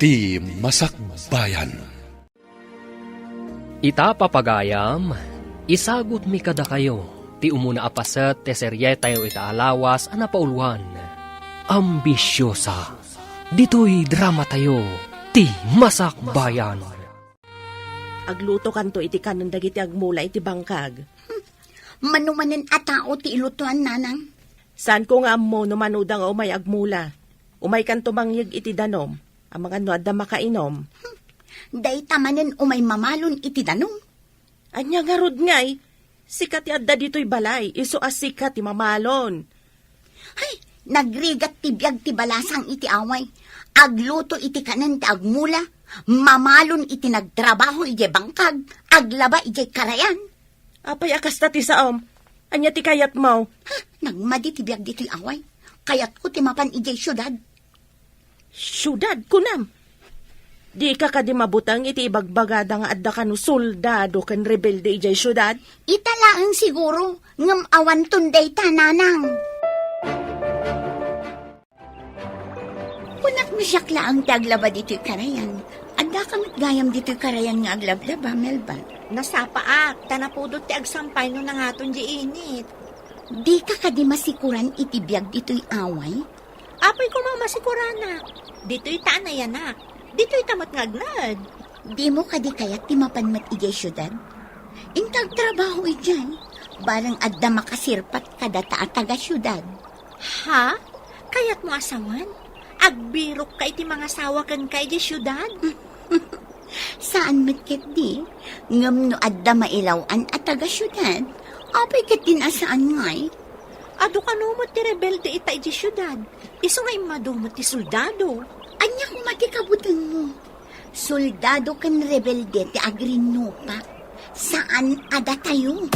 ti Masakbayan. Ita papagayam, isagot mi kada kayo, ti umuna apaset te serye tayo itaalawas ana pauluan. Ambisyosa, dito'y drama tayo, ti Masakbayan. Agluto kanto iti kanon dagiti agmula iti bangkag. Manumanin a tao ti ilutuan, nanang. Saan ko nga mo no manudang umay agmula? Umay kanto mangyag iti danom, ang mga nuada makainom. Day tamanin umay mamalon iti danong. Anya nga rod ngay, sikat yadda dito'y balay, iso as sikat ti mamalon. Ay, nagrigat ti biyag ti balasang iti away. Agluto iti kanan ti agmula. Mamalon iti nagtrabaho iti bangkag. Aglaba iti karayan. Apay akas ta ti saom, anya ti kayat mo. Ha, nagmadi ti biyag dito'y away. Kayat ko ti mapan iti syudad. Syudad kunam. Di ka kadi mabutang iti ibagbagada nga adda kanu soldado kan rebelde ijay syudad. Italaang siguro, ngam awan tunday tananang. Unak mi siya klaang taglaba dito'y karayan. Adda kamit gayam dito'y karayan nga aglablaba, Melba. Nasapaak, tanapudot ti agsampay no nangaton di init. Di ka kadi masikuran itibiyag dito'y away? Apoy ko mamasikurana. Dito'y taanayanak. Dito'y tamat ngagnad. Di mo kadi kayat ti mapanmat ijay syudad? Intag trabaho ijay. Barang adda makasirpat kada taga syudad. Ha? Kayat mo asawan? Agbirok ka iti mga sawa kan kay di syudad? Saan matkit di? Ngam no adda mailawan at taga syudad. Apay kat din asaan ngay? Ado ka numot ti rebelde ita iti syudad. Iso nga imadumot ti soldado. Anya kung matikabutan mo? Soldado kan rebelde ti Agrinupa. Saan ada tayo?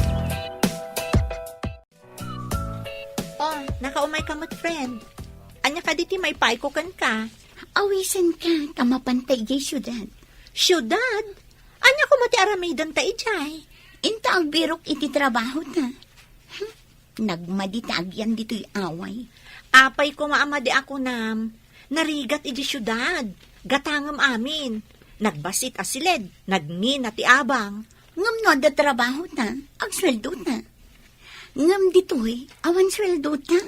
Oh, nakaumay ka mat friend. Anya ka diti may paiko kan ka. Awisan ka, kamapantay jay syudad. Syudad? Anya ko mati aramidan ta ijay. Inta ang birok iti trabaho na. Nagmaditag yan dito'y away. Apay ko maamadi ako nam. Narigat iti syudad. Gatangam amin. Nagbasit asilid. Nagnin ati abang. Ngam no ada trabaho na, ang sweldo na. Ngam dito'y, awan sweldo na.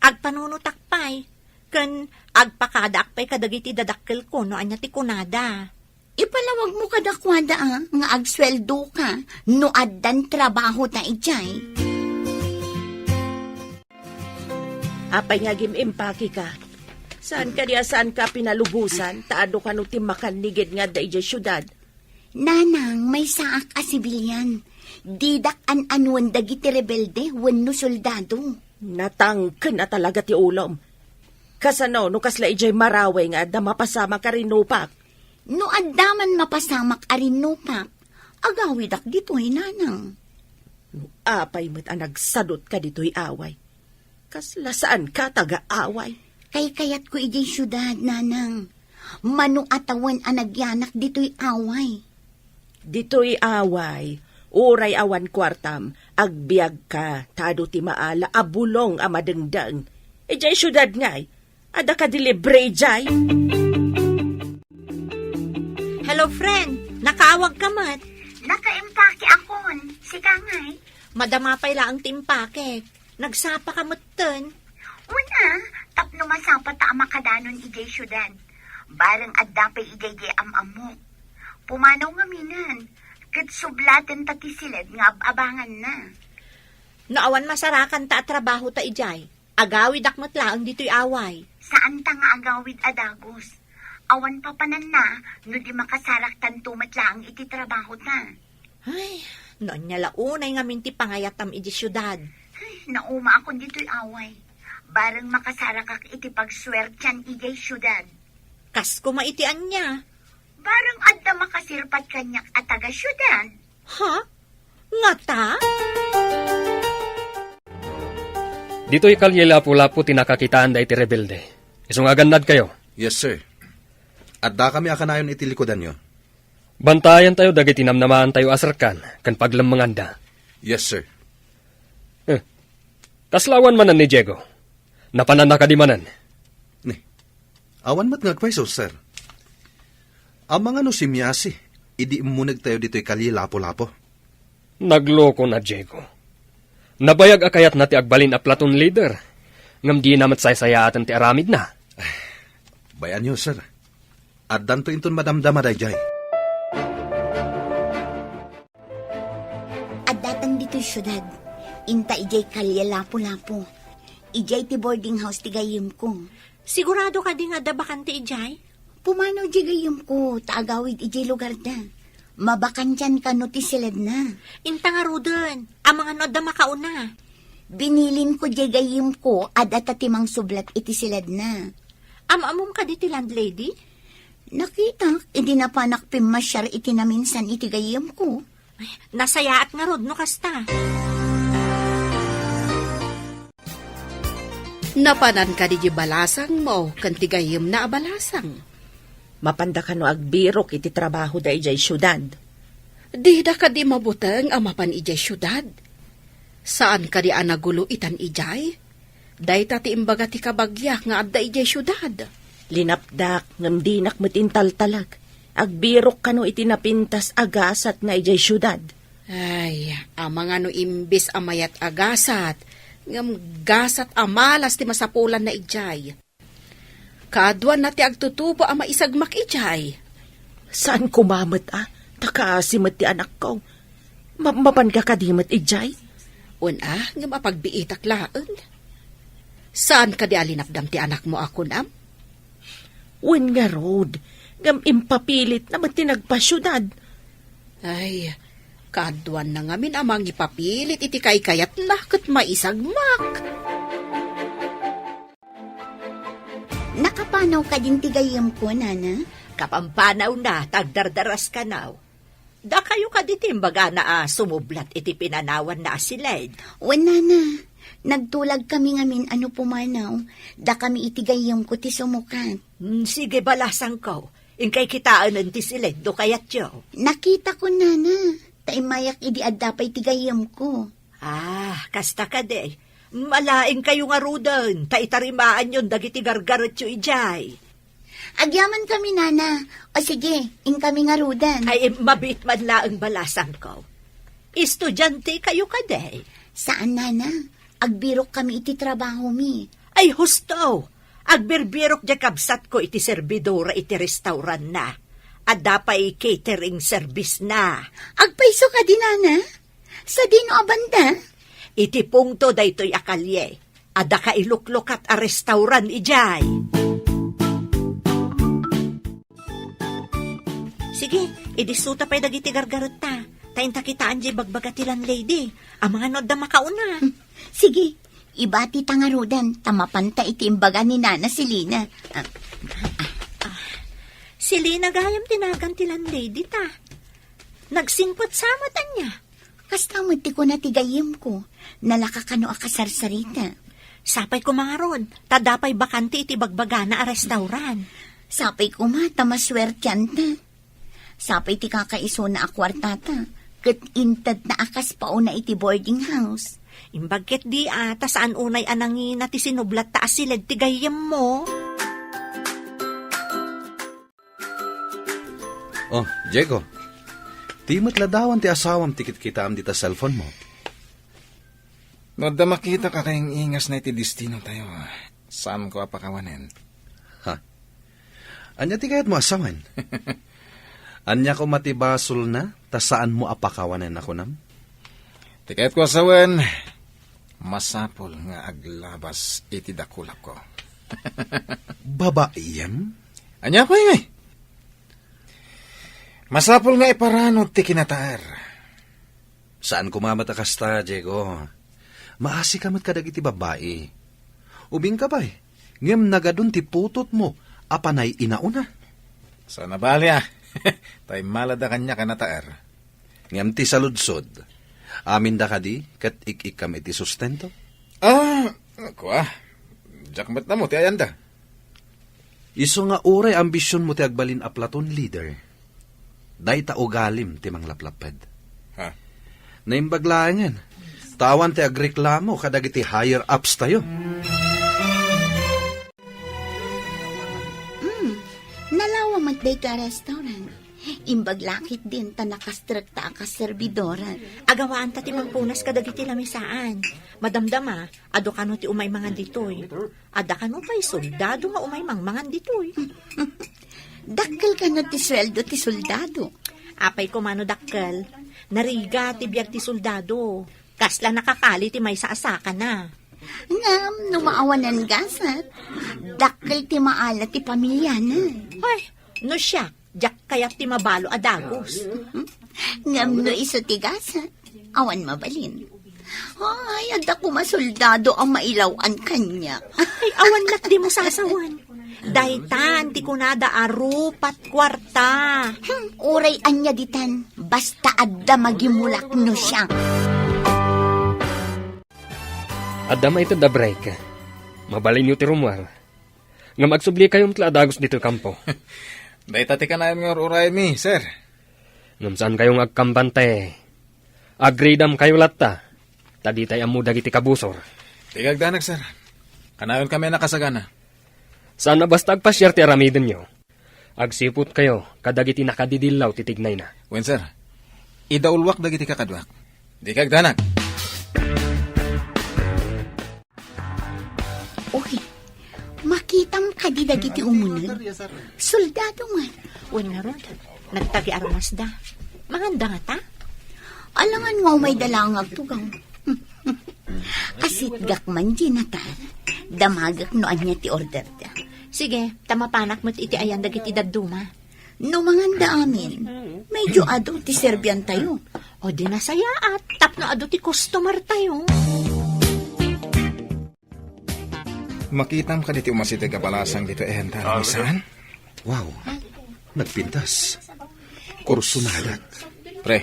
Agpanunutakpay. Kan agpakadaakpay kadagiti dadakkel ko no anya ti kunada. Ipalawag mo kadakwada nga agsweldo ka, no addan trabaho na ijay. Apay nga gimimpaki ka. Saan ka diya saan ka pinalubusan, taado ka no timakan nigid nga da ijay syudad. Nanang, may saak a sibilyan. Didak an-anuan dagiti rebelde, wenno soldado. Natangken na talaga ti ulom. Kasano no kasla ijay maraway nga adda mapasama ka rinupak. No addaman mapasamak arinupak, agawidak dito'y nanang. No apay mo't anagsadot ka dito'y away. Kasla saan ka taga-away? Kay kayat ko ijay syudad, nanang. Mano atawan anagyanak dito'y away. Dito'y away, uray awan kwartam, agbiag ka, tado ti maala, abulong amadengdeng. Ijay syudad ngay, ada ka dilibre ijay. Hello friend, nakaawag ka mat. Nakaimpake akon, sika ngay. Madamapay laang timpake. Nagsapa ka matten. Una, tapno masapa ta makadanon ijay syudad. Barang addapay ijay amamok. Pumanaw nga minan. Kat sublaten tati silid nga abangan na. Naawan masarakan ta at trabaho ta ijay. Agawid akmat laang dito'y away. Saan ta nga agawid adagos? Awan pa panan na, no di makasarak tantumat lang iti trabaho na. Ay, noon niya launay nga minti pangayatam iti syudad. Ay, nauma akong dito'y away. Barang makasarak iti pagswertyan ijay syudad. Kas kumaitian niya. Barang adda makasirpat kanyak at taga syudad. Ha? Ngata? Dito'y kalye lapu-lapu tinakakitaan da iti rebelde. Isungagannad kayo. Yes, sir. Adda kami akanayon iti likodan nyo. Bantayan tayo dagiti namnamaan tayo asarkan, kan paglamanganda. Yes, sir. Kaslawan manan ni Diego. Napanan na kadimanan. Ni, awan mat ngagpaiso, sir. Ang mga no si Miyasi, idi munag tayo dito'y kalye lapo-lapo. Nagloko na, Diego. Nabayag akayat na ti agbalin a platoon leader. Ngam di namat saysayatan ti aramid na. Bayan niyo, sir. At danto inton madamdama dayjay. At datang dito'y syudad. Inta ijay kalye lapo-lapo. Ijay ti boarding house ti gayim ko. Sigurado ka di nga dabakan ti ijay? Pumano ijay gayim ko, taagawid ijay lugar da. Mabakan dyan ka no ti silad na. Inta nga Ruden, ang mga noda makauna. Binilin ko ijay gayim ko, adata timang sublat iti silad na. Amamom ka di ti landlady? Nakita, hindi na panak pimasyar iti na minsan iti gayim ko. Ay, nasayaat nga Rod, no kasta. Napanan ka di balasang mo, kantigayim na abalasang. Mapanda ka no agbirok iti trabaho da ijay syudad. Di da ka di mabuteng amapan ijay syudad. Saan ka di anagulo itan ijay? Day tati imbaga ti kabagyak nga adda ijay syudad. Linapdak, ngam dinak matintaltalag. Agbirok ka no iti napintas agasat nga ijay syudad. Ay, ang mga no imbis amayat agasat, ngam gasat amalas ti masapulan na ijay. Kaadwan na ti agtutubo ang maisagmak ijay. Saan kumamat Takasimat ti anak ko. Mapan ka kadimat ijay? Una, ngam apagbiitak laan. Saan ka di alinapdam ti anak mo ako nam? Wen nga Rod, ngam impapilit naman tinagpasyudad. Ay, kaadwan na ngamin amang ipapilit iti kayat na kat maisagmak. Nakapanaw ka din ti gayim ko, nana? Kapampanaw na, tagdardaras ka now. Da kayo ka di timbaga na sumublat iti pinanawan na asiled. Wana na. Nagtulag kami ngamin ano pumanaw. Da kami iti gayim ko ti sumukat. Sige balasang ko. Inkay kitaan ti siled do kayat yo. Nakita ko, nana. Taimayak idi addapay ti gayim ko. Kasta ka de. Malaing kayo nga Ruden. Taitarimaan yun dagiti gargarot yo ijay. Agyaman kami, nana. O sige, ing kami nga rudan. Ay mabit man laang balasang ko. Estudyante kayo ka de. Saan, nana? Agbirok kami iti trabaho mi. Ay husto. Agbirbirok di kabsat ko iti servidora iti restaurant na. At dapay catering service na. Agpaiso ka din, nana? Sa dino abanda? Iti pungto daytoy akalye. Ada ka iluklukat a restaurant ijay. Sige, idisuta pa'y dagiti gargarot ta. Tayin takitaan di bagbagatilan lady. Ang mga nod na makauna. Sige, ibati tangarudan. Tamapanta iti imbaga ni nana si Lina. Si Lina gayam tinagantilan lady ta. Nagsingpot samatan niya. Kastamad ti ko na tigayim ko. Nalakakano akasarsarita. Sapay ko mga ron. Tadapay bakante iti bagbagana a restaurant. Sapay ko mata maswertyan ta. Sapay ti kakaiso na akwartata. Kat intad na akas pauna iti boarding house. Imbagket di ata saan unay anangin na ti sinublat ta asiled ti gayam mo. Oh, Diego. Ti matladawan ti asawam tikit kita am dita cellphone mo. No da makita ka kayong ingas na iti destino tayo. Saan ko apakawanen? Ha? Anya ti kayat mo asawan? Anya ko matibasol na, ta saan mo apakawanen ako nam? Tikayat ko asawan, masapol nga aglabas iti dakulak ko. Babaiyem? Anya pa yung masapol nga iparano ti kinataar. Saan kumamata kasta, Diego? Maasi kamat kadag iti babae. Ubing ka ba ngem nagadun ti putot mo, apanay inauna. Sana bali tay malada kanya kanataar. Ngem ti saludsod. Amin da ka di, kat ikikam iti sustento? Ako Jakmat na mo, ti ayanda. Iso nga uray ambisyon mo ti agbalin a platoon leader. Day ta ugalim ti manglaplapad. Ha? Naimbaglaan tawan ti agreklamo kadag iti higher ups tayo. Nalawa magday ka restaurant. Imbag lakit din ta nakastrukta ka servidora. Agawaan ta ti mangpunas kadagiti lamisaan. Madamdama, ado kano ti umay mangan ditoy. Ada kano pa'y soldado nga umay mangan ditoy. Dakkel ka na ti sweldo ti soldado. Apay ko mano dakkel, nariga ti biag ti soldado. Kasla nakakali ti may saasaka na. Ngam, numaawanan gasat. Dakkel ti maala ti pamilya na. Ay, no siya, jak kaya ti mabalo adagos. Ngam no iso ti gasat. Awan mabalin. Ay, ada ko masoldado ang mailawan kanya. Ay, awan lat di mo sasawan. Daitan, ti kunada arupat kwarta. Uray anya ditan, basta adda magimulak no siya. Adama ito da break. Mabalin nyo ti rumwar. Nga magsubli kayong tladagos dito kampo. Day tati ka na nga uray mi, sir. Ngam saan kayong agkampante. Agridam kayo latta. Tadi tayo amu dagiti kabusor. Tigagdanag, sir. Kanayon kami nakasagana. Sana basta agpasyar ti aramidin nyo. Agsipot kayo, kadagiti nakadidilaw titignay na. Wen, sir. Idaulwak dagiti kakadwak. Di kagdanag. Uy, makitam ka di dagiti umunod. Soldado man. Uy nga rod, nagtagi armas da. Manganda nga ta? Alangan nga may dalangag tugang. Kasitgak man di na ta. Damagak no anya ti order da. Sige, tamapanak mo't iti ayan dagiti daduma. No manganda amin, medyo ado ti serbian tayo. O di nasaya at tapno ado ti customer tayo. Makitam ka diti umasiti kabalasang dito ehenta na misan. Wow, nagpintas. Kurso na halat. Pre,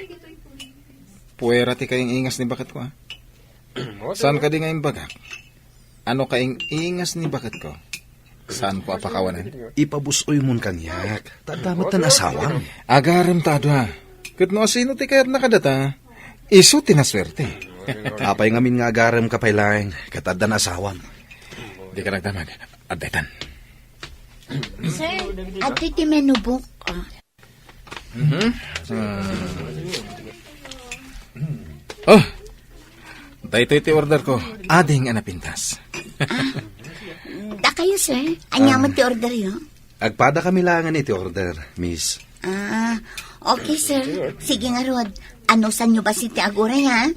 puwera ti kayong ingas ni bakat ko, ha? Saan ka di ngayong bagak? Ano kayong ingas ni bakat ko? Saan ko apakawanan? Ipabusoy mon kanyak. Tadamat na asawang. Agaram tado, ha? Kat no asino ti kayat nakadata, iso tinaswerte. Apay ngamin nga agaram kapaylaeng. Katadda na asawang. Di ka nagdamag. Adetan. Sir, ati ti menubok. Oh! Dahito iti order ko. Ading anapintas. Da kayo, sir. Anya mo ti order yo? Agpada kami langan iti order, miss. Okay, sir. Sige nga, Rod. Ano san nyo ba si ti aguray, ha?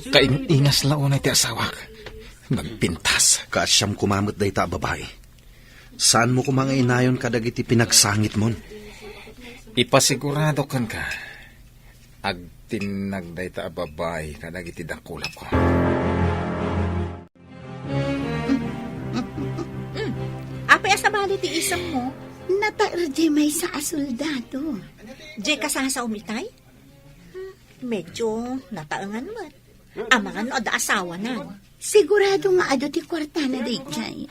Kaingas lao na iti asawak. Nagpintas. Kaasyam kumamot day ta babae. Saan mo kumanga inayon kadagiti pinagsangit mon? Ipasigurado kan ka. Agtinagday ta babae kadagiti dakulap ko. Apay asabali ti isang mo, Nataerdi may sa asoldado. di ka sa umitay? Medyo nataangan mo. Amangan no ada asawa na. Sigurado nga ado ti kwarta na day jay.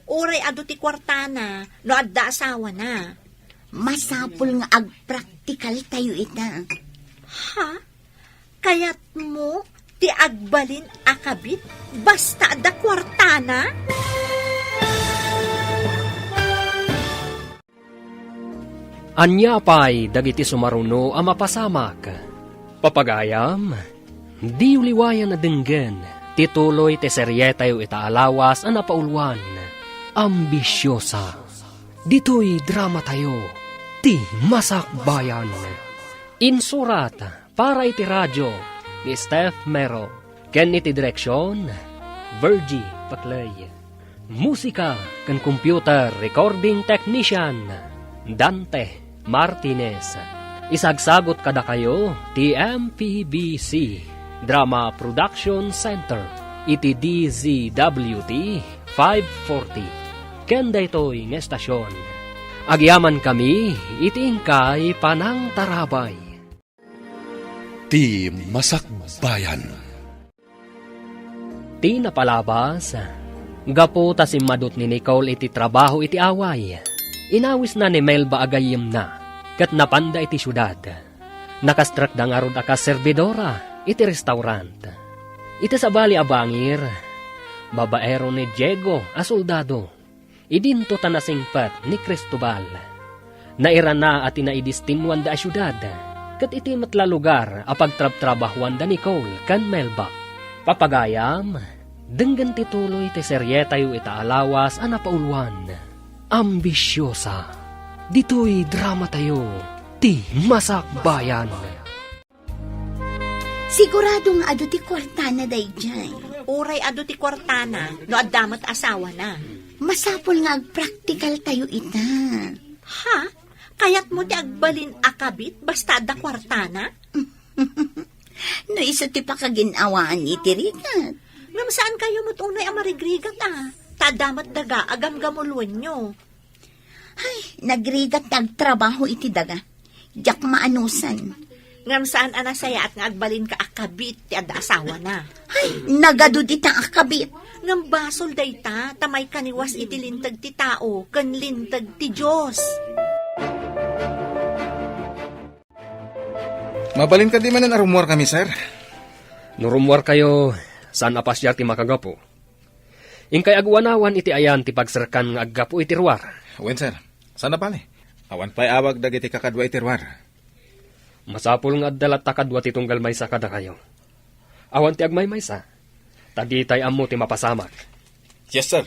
Uray ado ti kwartana, no adda asawa na. Masapul nga ag-practical tayo ita. Ha? Kayat mo, ti agbalin akabit, basta adda kwartana? Anya pa'y dagiti sumaruno ang mapasamak. Papagayam, di uliwayan na dinggen, tituloy te serye tayo itaalawas ang napaulwan. Ambisyosa. Dito'y drama tayo, ti masakbayan. Insurat para iti radyo ni Steph Mero. Ken iti direksyon, Virgie Paclay. Musika ken computer recording technician, Dante Martinez. Isagsagot kada kayo ti MPBC Drama Production Center iti DZWT 540. Kenda ito'y ng estasyon. Agyaman kami iti ingkay panang tarabay. Ti Masakbayan. Ti napalabas, gapo ta si madut ni Nicole iti trabaho iti away. Inawis na ni Melba agayim na, kat napanda iti syudad. Nakastrak da nga rod aka servidora iti restaurant. Iti sabali abangir, babaero ni Diego a soldado. idinto tanasingpat ni Cristobal. Naira na at inaidistinwan da asyudad, kat iti matla lugar apag trab-trabahuan da Nicole kan Melba. Papagayam, denggan tituloy ti serye tayo itaalawas ana paulwan. Ambisyosa, dito'y drama tayo, ti Masakbayan. Sigurado nga ado ti kwartana dayjay. Uray ado ti kwartana, no addamat asawa na. Masapol nga ag-practical tayo ita. Ha? Kayat mo ti agbalin akabit basta da kwartana? No iso ti pakaginawaan iti rigat. Ngam saan kayo mutunay ang marigrigat Tadamat daga agam gamulwan nyo. Ay, nagrigat nagtrabaho iti daga. Diyak maanusan. Ngam saan anasaya at nga agbalin ka akabit ti adda asawa na. Ay, nagadud itang akabit. Ngam basol dayta, tamay kaniwas iti lintag ti tao, kan lintag ti Diyos. Mabalin ka di man na rumor kami, sir. Nurumwar kayo, saan apasyar ti makagapo. Ingkay agwanawan iti ayan ti pagserkan nga aggapo iti ruwar. Wen, sir. Sana pali. Awan pa'y awag dagiti kakadwa iti ruwar. Masapul nga addalat takadwa ti tunggal maysa kada kayo. Awan ti agmay maysa, tagitay ammo ti mapasamak. Yes, sir.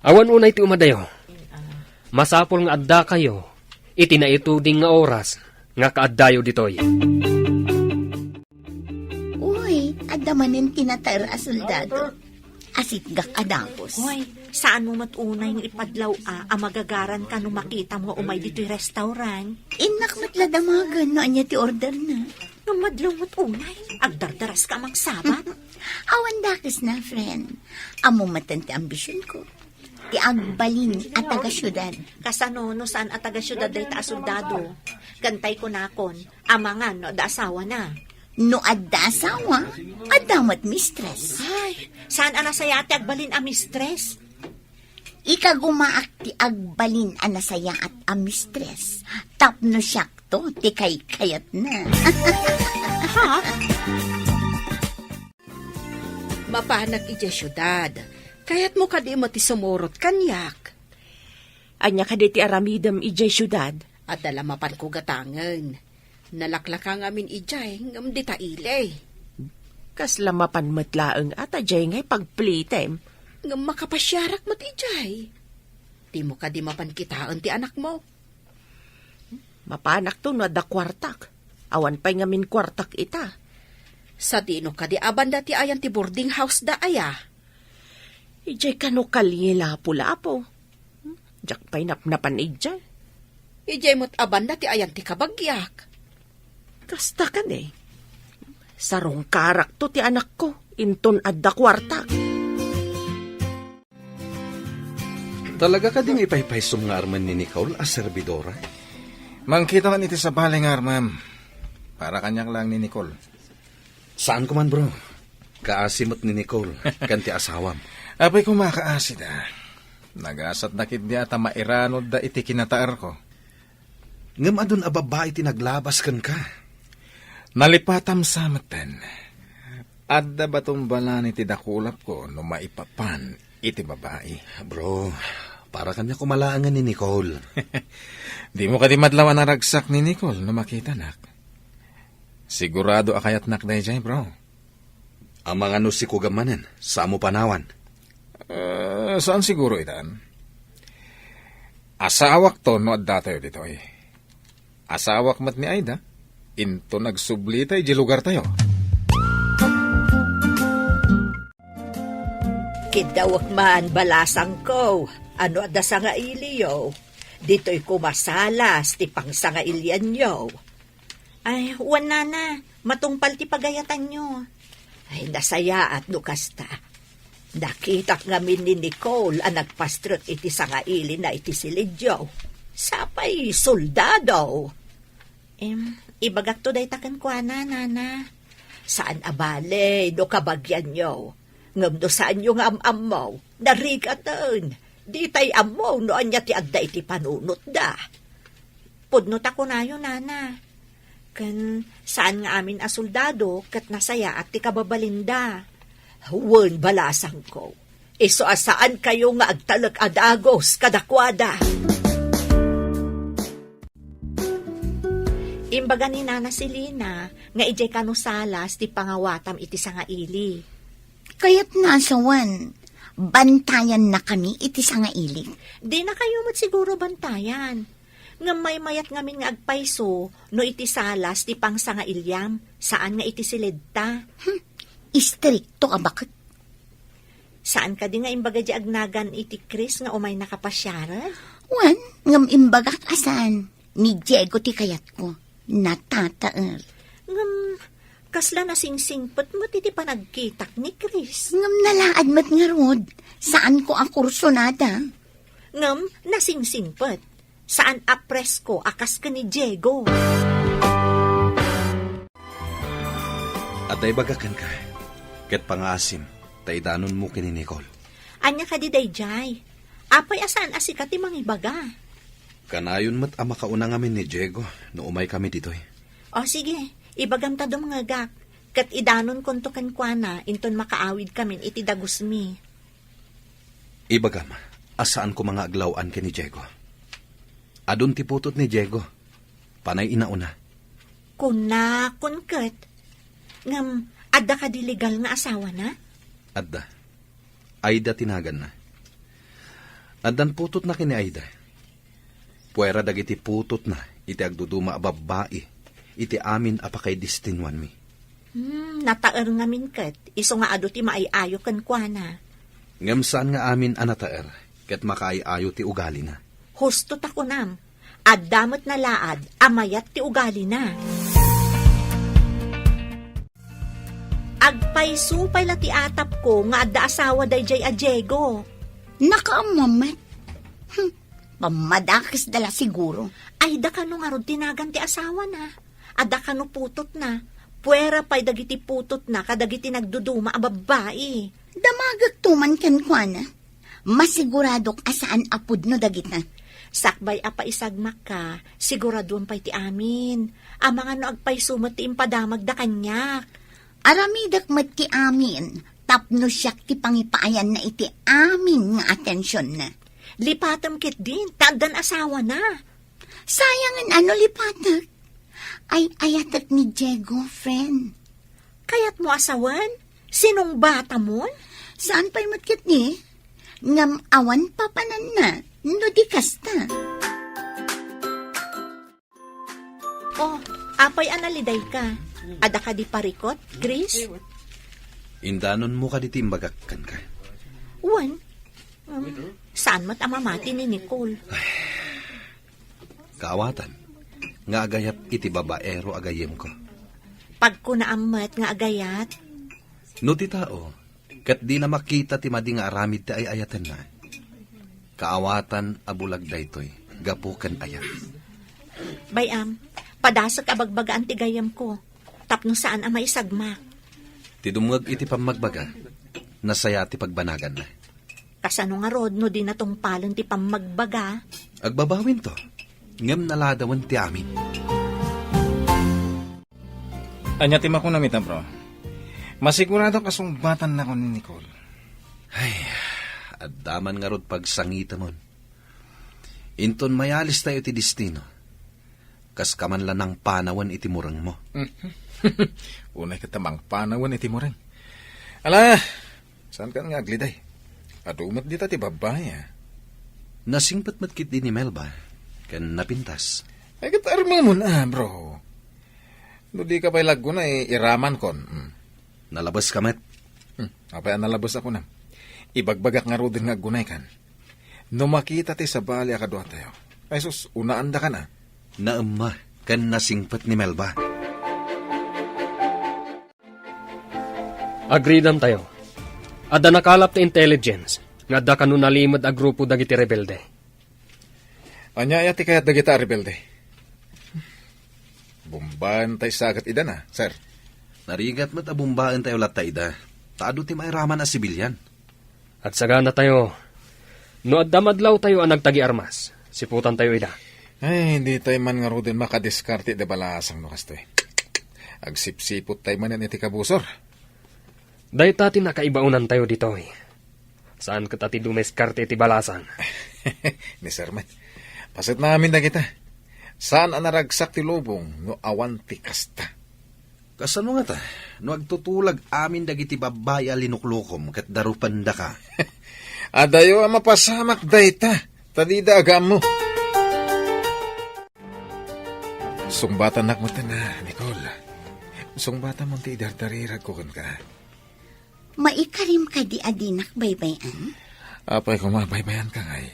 Awan unay ti umadayo. Masapul nga adda kayo, iti na ituding nga oras, nga kaaddayo ditoy. Uy, adamanin tinatayra a soldado. Asit gak adapos. Hoy, saan mo matunay ng ipadlaw magagaran ka nung makita mo umay dito'y restaurant? Inak matladamagan no anya ti order na. Nung madlaw matunay, agdardaras ka magsabat. Awan dakis na, friend. Amo matan ti ambisyon ko. Ti agbalin at taga syudad. Kasano no saan at taga syudad day ta soldado. Kantay ko nakon, amangan no da asawa na. No adda asawa, adamat mistress. Ay, saan anasaya ti agbalin a mistress? Ikagumaak ti agbalin anasaya at a mistress. Tapno syakto, ti kayat na. Ha? Mapanak iti syudad. Kayat mo kadi mo ti sumurot kanyak. Anya ka ti aramidam ijay syudad. At dalamapan ko gatangan. Nalaklakang amin ijay ngam di taile. Kas lamapan matlaeng at ajay ngay pagplitem. Ngam makapasyarak mat ijay. Di mo kadi mapan kitaan ti anak mo. Mapanak to no da kwartak. Awan pa'y ngamin kwartak ita. Sa dino kadi abanda ti ayan ti boarding house da aya. Ijay kano kalila pulapo. Jak pa'y napnapan ijay. Ijay mo't abanda ti ayan ti kabagyak. Kasta ka ne. Sarong karak to ti anak ko. Inton adda kwartak. Talaga ka ding ipaypaysum nga arman ni Nicole as servidora? Mangkita man iti sa bali nga, ma'am. Para kanyak lang ni Nicole. Saan ko man, bro? Kaasimot ni Nicole, kanti asawam. Apay kumakaasid Nagasat nakit niya ata mairanod da iti kinataar ko. Ngam adun ababa iti naglabas kan ka. Nalipatam samatan. Adda batong balan iti dakulap ko no maipapan iti babae. Bro, para kanya kumalaangan ni Nicole. Di mo kadi madlawan na ragsak ni Nicole no makita nak. Sigurado akayat nak na ijay, bro. Ang mga nusi ko gamanen, sa mo panawan. Saan siguro itan? Asawak to no adda tayo dito eh. Asawak mat ni Aida, into nagsubli tayo di lugar tayo. Kidawak man balasang ko, ano ada sa nga iliyo. Dito'y kumasalas, ti pang sa nga ilian nyo. Ay, wana na, matungpal ti pagayatan nyo. Ay, nasaya at nukasta. Nakitak ngamin ni Nicole ang nagpastrot iti sa nga ili na iti silidyo. Sapay, soldado. Ibagak to day takan kwa na, nana. Saan abale, do kabagyan nyo. Ngam do saan yung am-am mo, narigatan. Di tay am mo, no anya ti agda iti panunot da. Pudnot ako na yun, nana. Kan saan nga amin soldado, kat nasaya at ti kababalinda. Huwag balasang ko. Iso asaan kayo nga agtalag adagos kadakwada. Imbaga ni Nana Selina, nga ijay kanusalas ti pangawatam iti sangaili. Kaya't nasawan, bantayan na kami iti sangaili. Di na kayo mo't siguro bantayan. Nga may mayat ngamin nga agpaiso, no iti salas ti pang sangailyam, saan nga iti silidta. Istrikto ka bakit? Saan ka di nga imbaga di agnagan iti Chris nga umay nakapasyaran? Wan, ngam imbagak asan. Ni Diego ti kayat ko. Natataer. Ngam, kasla na singsingpot mo ti panagkitak ni Chris. Ngam nalaad mat nga rod. Saan ko ang kurso nada? Ngam, nasingsingpot. Saan apresko akas ka ni Diego? At ay bagakan ka. Ket pangasim, taidanon mo kini Nicole. Anya ka di dayjay. Apay asan asika ti mangibaga. Kanayon mat ang makauna ngamin ni Diego no umay kami ditoy. O sige, ibagam ta dumangagak. Kat idanon konto kankwana, inton makaawid kamin iti dagusmi. Ibagam, asaan ko mga aglawan kini Diego? Adun ti putot ni Diego. Panay inauna. Kuna, kunket. Ngam, adda ka di legal nga asawa na? Adda. Aida tinagan na. Addan putot na kini Aida. Puwera dagiti putot na, iti agduduma a babae, iti amin apakay distinwan mi. Nataer ngamin ket, iso nga ado ti maayayo kankwana. Ngam saan nga amin anataer, ket makaayayo ti ugali na. Husto ta kunam, addamot na laad, amayat ti ugali na. Agpaysupay la ti atap ko, nga adda asawa dayjay a Diego. Nakaamamat. Pamadakis dala siguro. Ay da kano nga rod tinagan ti asawa na. Ada kano putot na. Puwera pa'y dagiti putot na kadagiti nagduduma a babae. Damagag tuman kankwana. Masiguradok asaan apud no dagita. Sakbay apa isagmak ka, siguradon pa'y ti amin. Ang mga no agpay sumat ti impadamag da kanyak. Aramidak mat ti amin. Tapno siyak ti pangipaayan na iti amin nga atensyon na. Lipatam kit din, tagdan asawa na. Sayangan ano lipatak? Ay ayatak ni Diego, friend. Kayat mo asawan? Sinong bata mo? Saan pa'y matkit ni? Ngam awan papanan na, no di kasta. Oh, apay analiday ka. Ada ka di parikot, Chris? Indanon mo ka di timbagakkan ka. Wan. Saan mat amamati ni Nicole? Kaawatan, nga agayat iti babaero agayem ko. Pag ko naamat nga agayat, No ti tao, kat di na makita ti madi nga aramid ti ay ayatan na. Kaawatan abulag daytoy, gapukan ayat. bayam, padasak abagbagaan ti gayam ko. Tapno saan ang maisagmak. Ti dumag iti pamagbaga, nasaya ti pagbanagan na. Kasano nga rod no di na tong palon ti pamagbaga. Agbabawin to, ngem naladawan ti amin. Anya ti makunamit bro. Masigurado kasumbatan na ko ni Nicole. Ay, addaman nga rod pagsangita mon. Inton mayalis tayo ti destino. Kas kaman lang ng panawan iti murang mo. Unay katamang panawan iti mo rin. Ala, saan ka nga agliday? Adumat dita ti babae. Nasingpat matkit din ni Melba, kan napintas. Ay katarma mo na bro. No di ka pa'y lago na iraman kon. Nalabas ka met. Apay nalabas ako na. Ibagbagak nga rodin nga gunay kan. No makita ti sa bali akadwa tayo. Ay sus, unaanda ka na. Naama, kan nasingpat ni Melba. Agreedam tayo. Adda nakalap ti intelligence, nga adda kanu nalimod a grupo dagiti rebelde. Anya ti kayat dagita rebelde. Bumban tay sagat ida na, sir. Narigat mat abumbaan tayo latay da. Taado ti mairaman a sibilyan. At sagana tayo, no adda madlaw tayo ang nagtagi armas, siputan tayo ida. Ay, hindi tayo man nga rodin makadiskarte de balasang no kastoy. Agsipsipot tayo man iti kabusor. Dahil tati nakaibaunan tayo dito. Saan ka tati dumeskarte iti balasan? Ni Sir Man, pasit namin na kita. Saan ang naragsak ti lubong no awan ti kasta? Kasano nga ta? No agtutulag amin dagiti babaya linuklukom ket darupanda ka. Adayo ang mapasamak dayta, tadida agam mo. Sungbatan nakmata na, Nicole. Sungbatan mo ti idardarirag ko kan ka. Maikarim ka di adinak baybayan? Apay kung mabaybayan ka ngay.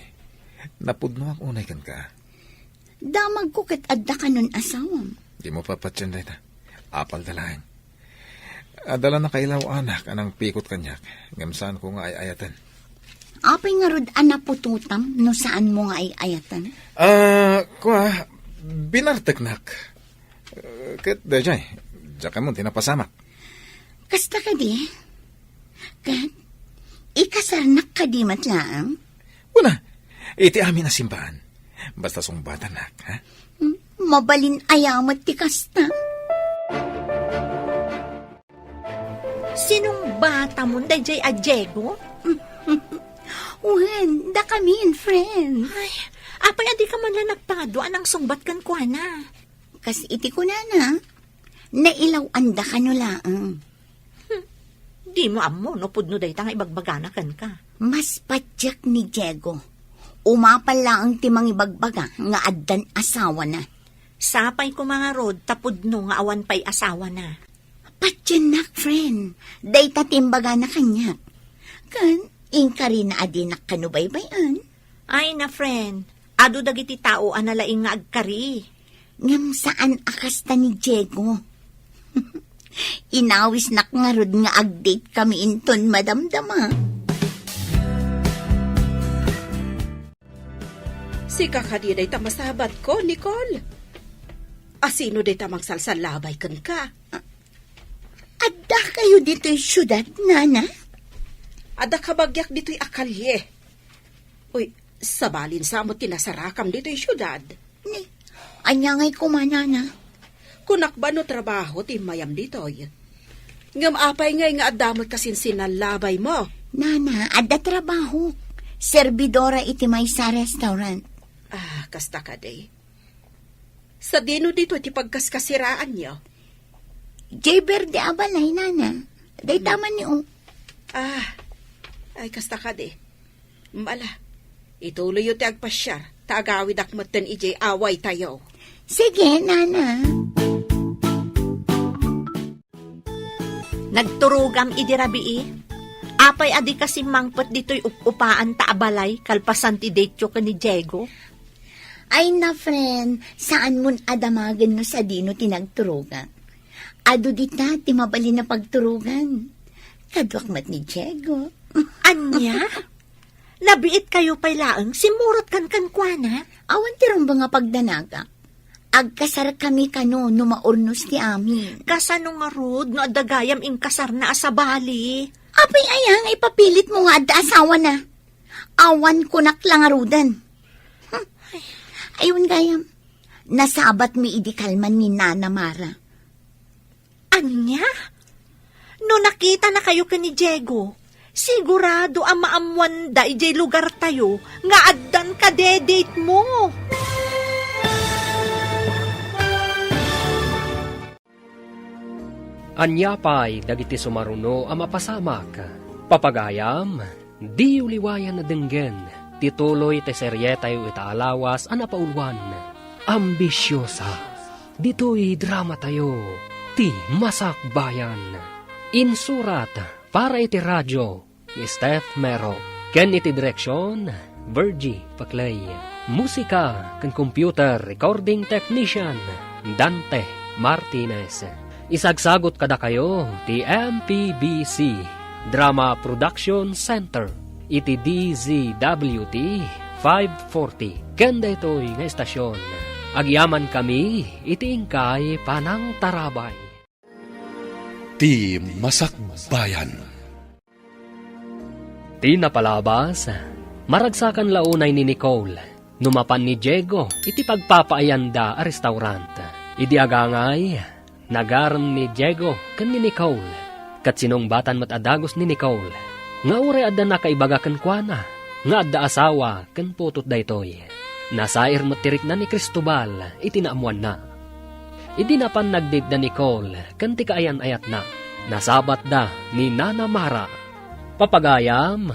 Napudno ak unay kan ka. Damag ko kat adda ka nun asawam. Di mo papatsyan dayta. Apal dalahin. Adala na kailaw anak anang pikot kanyak. Ngamsaan ko nga ay ayatan. Apay nga rod anapututam no saan mo nga ay ayatan? Kuha, binarteknak. Kat dajay, dyan mo tinapasamak. Kasta ka di? Kat, ikasarnak ka di matlaang? Una, iti amin na simbahan. Basta sungbatan nak, ha? Mabalin ayamat ti kasta. Sinong bata mo, dayjay a Diego? Wen, da kami in friend. Ay, apay adi ka man lang nagpado, anang sungbat kan kwa na. Kas iti ko na, nailaw anda ka no laang. Di mo amo, no pudno day tang ibagbaganakan ka. Mas padyak ni Diego. Umapal lang timang ibagbaga nga addan asawa na. Sapay ko mga rod, tapudno nga awan pa'y asawa na. Patyan nak, friend. Day tatimbaga na kanya. Kan, ingka rin na adinak kanubaybayan. Ay na friend, ado dagiti tao analaing nga agkari. Ngam saan akasta ni Diego? Inawis nak nga rod nga agdate kami inton madamdama. Si kakadi day tamasabat ko, Nicole. Asino day tamang salsalabay kan ka? Adda kayo dito'y syudad, nana? Ada kabagyak dito'y akalye. Uy, sabalin sa mo tinasarakam dito'y syudad. Ni, anyangay kumanana. Kunak ba no trabaho ti mayam dito'y? Ngam apay ngay nga adamot kasin sinalabay mo. Nana, adda trabaho. Servidora iti may sa restaurant. Ah, kasta ka day. Sa dino dito ti pagkaskasiraan niyo. Jay Verde abalay, nana. Day taman niyo. Ah, ay kasta ka day. Mbala, ituloy yu ti agpasyar. Taagawid akmatan ijay away tayo. Sige, nana. Nagturugam idirabii. Apay adi kasi mangpot dito'y upaan taabalay kalpasan ti detyo ka ni Diego. Ay na, friend, saan mon adamagan no sa dino tinagturugan? Ado dita, ti mabali na pagturugan. Kadwakmat ni Diego. Anya? Nabiit kayo pa'y laang, simurot kan kwa. Awan tirong ba nga pagdanaga? Agkasar kami kano no maurnos ti amin. Kasano nga rod, no adagayam ing kasar na asabali. Apay ayang ipapilit mo nga adda asawa na. Awan ko naklangarudan. Ayun gayam, nasabat mi idikalman ni Nana Mara. Anya? No nakita na kayo ka ni Diego, sigurado ang maamwanda ijay lugar tayo nga addan ka dedate mo. Anya pa'y dagiti sumaruno ang mapasamak. Papagayam, di uliwayan na denggen. Tituloy te serye tayo itaalawas ang napaulwan. Ambisyosa. Dito'y drama tayo. Ti Masakbayan. Insurat para iti radyo ni Steph Mero. Ken iti direksyon, Virgie Paclay. Musika ken computer recording technician, Dante Martinez. Isagsagot kada kayo ti MPBC Drama Production Center. Iti DZWT 540. Kanda ito'y nga estasyon. Agyaman kami, iti ingkay panang tarabay. Ti Masakbayan. Ti napalabas, maragsakan launay ni Nicole. Numapan ni Diego, iti pagpapaayanda a restaurant. Idi agangay, nagaram ni Diego kan ni Nicole. Kat sinong batan matadagos ni Nicole. Nga uray adda na kaibagakan kwa na, nga adda asawa ken putot daytoy. Nasair matirik na ni Cristobal, itinaamuan na. Idi na pan nagdate na Nicole, ken ti kaayan-ayat na. Nasabat da ni Nana Mara. Papagayam,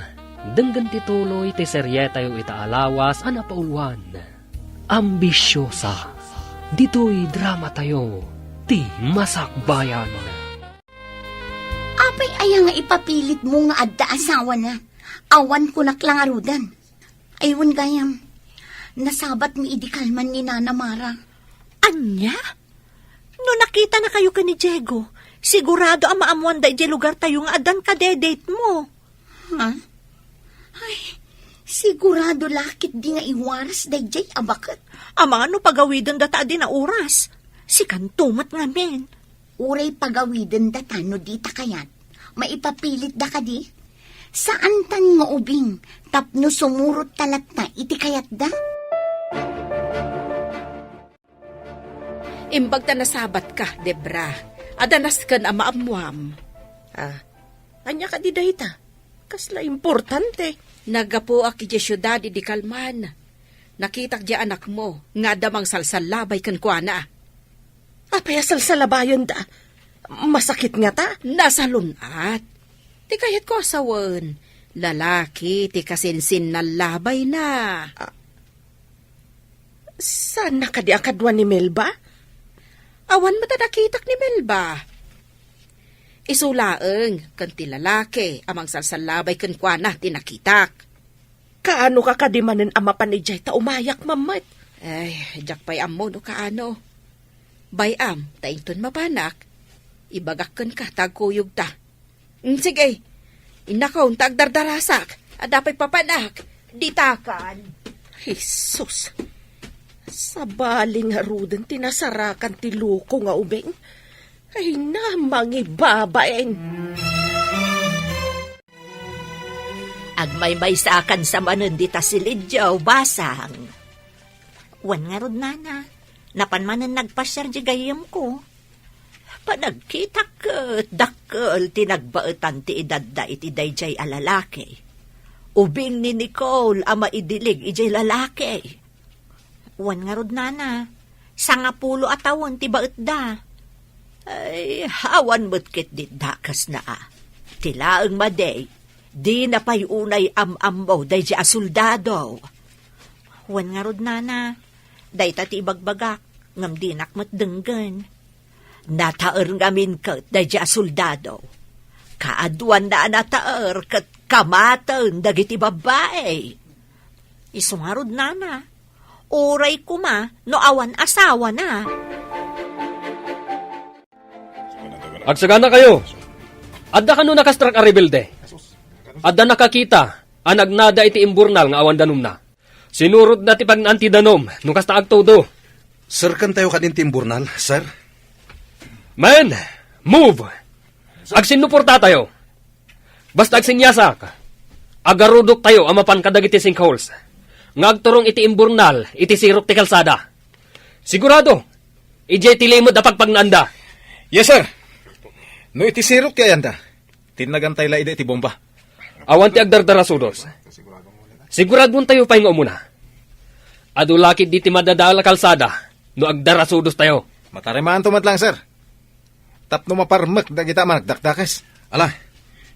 denggan ti tuloy ti seryeta yu itaalawas ana paulwan. Ambisyosa, dito'y drama tayo, ti masakbayan. Apay aya nga ipapilit mo nga adda asawa na. Awan ko naklang arudan. Aywan gayam. Nasabat mi idikalman ni Nana Mara. Anya? No nakita na kayo ka ni Diego, sigurado ang maamuan da iti lugar tayo nga adan kadedate mo. Ha? Ay, sigurado lakit di nga iwaras dayjay abakat. Ama ano pagawidan data di na oras. Si kantumat nga men. Uray pagawiden datano dita kayat. Maipapilit da ka di. Saan tan nga ubing tapno sumurot talat na iti kayat da? Imbag ta nasabat ka, Debra. Adanas kan ama amuam. Anya ka di dayta? Kasla importante. Nagapo ak iti syudad di Kalman. Nakitak di anak mo, nga damang salsalabay kan kuana. Apayasal sa labayon da. Masakit nga ta. Nasa lunat. Ti kayat ko asawan. Lalaki, ti kasinsin na labay na. Saan na ka di akadwa ni Melba? Awan matadakitak ni Melba. Isulaeng, kan ti lalaki, amang salsalabay kan kuana, tinakitak. Kaano ka kadimanan ama panijay ta umayak mamat? Ay, jak pa'y amo no kaano. Bayam, taington mapanak. Ibagakkan ka, tagkuyog ta. Sige, inakaw, tagdardarasak. At dapat papanak, ditakan. Jesus! Sa baling harudan tinasarakan ti luko nga ubeng. Ay namang ibabaeng. Agmay-may sa akan sa manon dita silidyaw, basang. Wan nga rod nana, napanmanan nagpasyar di gayam ko. Panagkita ket dakkel tinagbaetan ti edad da iti dayjay a lalaki. Ubing ni Nicole ama idilig ijay lalaki. Wan nga rod nana, 50 atawon ti baet da. Ay, hawan mo't dit dakas na Tilaeng maday, di na pa'y unay am-ambo day di asoldado. Wan nga rod nana, day tati ibagbagak, ngam dinak matdenggan. Nataer ngamin kat day di asoldado. Kaadwan na nataer kat kamatan dagiti babae. Iso nga rod nana, oray kuma no awan asawa na. Agsagana kayo. Adda kanu nakastrak a rebelde. Adda nakakita, anagnada iti imburnal nga awan danom na. Sinurod na ti pagnanti danom, nung kasta agtodo. Sir, kan tayo kadin timburnal, sir? Man, move! Agsinuporta tayo. Basta agsinyasak. Agarudok tayo amapan kadagiti sinkholes. Ngagturong iti imburnal, iti sirok ti kalsada. Sigurado, ije ti limod apag pagnanda. Yes, sir. No iti sirok ti ayanda. Tinagantay la iti bomba. Awan ti agdardarasudos. Siguradon tayo pa yung umuna. Adulakit di ti madadala kalsada, no agdarasudos tayo. Matarimaan tumat lang, sir. Tapno maparmek dagita managdakdakes. Ala,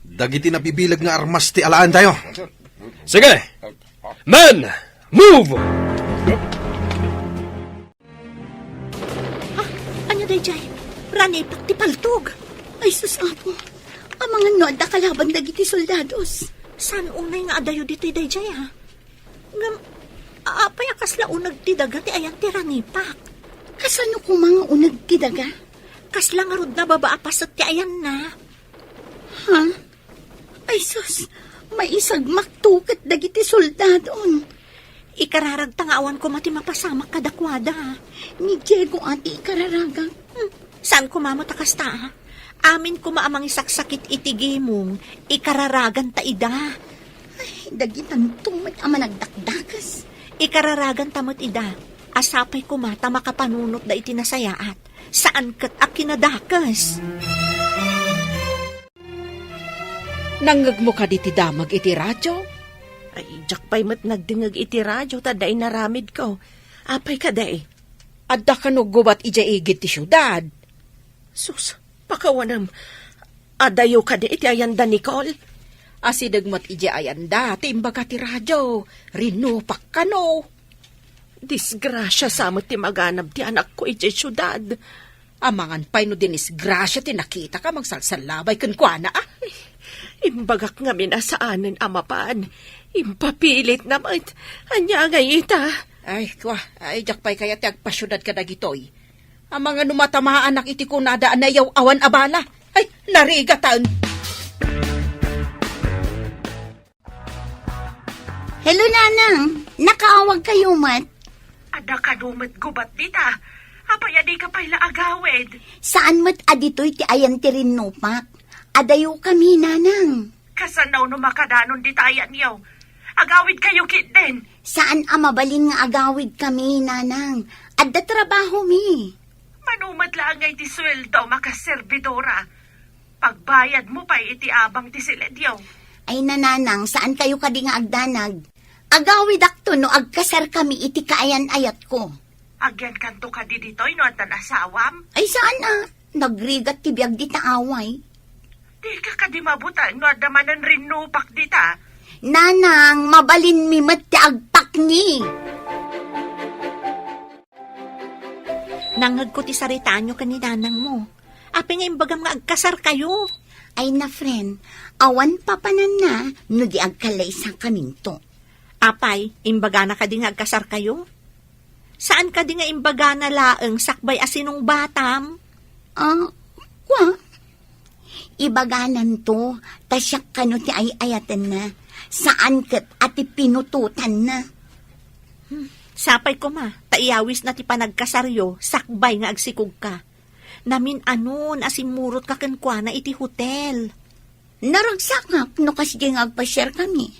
dagiti nabibilag nga armas ti alaan tayo. Sige! Man! Move! Anya dayjay, ranipak ti paltog. Ay susapo, ang mga noda kalaban dagiti soldados. San unay nga adayo dito dayjay ha? Ngam, apay akas launag ti daga ti ayan ti ranipak. Kasano ko mga unag tidaga? Kasla nga rod na babaapasat ti ayan na. Ha? Ay sus, may isagmak tukat dagiti soldadon. Ikararag tangawan ko mati mapasamak kadakwada. Ni Diego ati ikararagang. Saan kumamo takasta ha? Amin ko maamang isaksakit itigimong, ikararagan ta ida. Ay, dagitan tumat ama nagdakdakas. Ikararagan tamot ida, asapay ko mata makapanunot da itinasayaat. Saan kat akinadakas? Nangag mo ka di ti damag iti radyo? Ay, jak pa'y mat nagdingag iti radyo, taday naramid ko. Apay ka day. Adda ka no gubat ija igit ti syudad. Sus, pakawanam. Adayo ka di iti ayanda, Nicole. Asidagmat ija ayanda, timbaga ti radyo. Rinupak ka no. Disgrasya samot ti maganab ti anak ko iti syudad. Amangan pa'y no dinis grasya ti nakita ka magsalsalabay kunkwana ah. Imbagak nga minasaanan amapan. Impapilit naman. Anya nga ita. Ay, kwa, ay, jak pa'y kaya ti agpasyudad ka dagitoy. Ang mga numatamaan anak iti kunada na yaw awan abala. Ay, narigatan. Hello, Nanang. Nakaawag kayo, Mat. Ada ka dumat gubat dita. Apay adi ka pa'y laagawid. Saan mat aditoy ti ayan ti rinupak? Adayo kami, Nanang. Kasanaw no makadanon di tayan yaw. Agawid kayo kit din. Saan amabalin nga agawid kami, Nanang? Adda trabaho mi. Manumat lang ngay ti sweldo makaservidora. Pagbayad mo pa iti abang ti silid yaw. Ay, Nanang, saan kayo kadi nga agdanag? Agawid akto no agkasar kami iti kaayan ayat ko. Agyan kanto ka di ditoy no at asawam. Ay, saan Nagrigat ti biyag di taaway. Di ka kadimabutang no at damanan rin nupak dita. Nanang, mabalin mi mat ti agpak ni. Nangag ko ti saritaan nyo kaninanang mo. Api nga imbagam nga agkasar kayo. Ay na, friend, awan papanan na no di agkalay sa kaminto. Apay, imbaga na ka di nga agkasar kayo? Saan ka di nga imbaga na laeng sakbay asinong batam? Kwa? Ibaganan to, tasyak kano ti ayatan na. Saan kat ati pinututan na. Sapay ko ma, taiyawis na ti panagkasaryo, sakbay nga agsikog ka. Namin anon asimurot ka kenkwana iti hotel. Naragsakak no kasi nga agpa-share kami.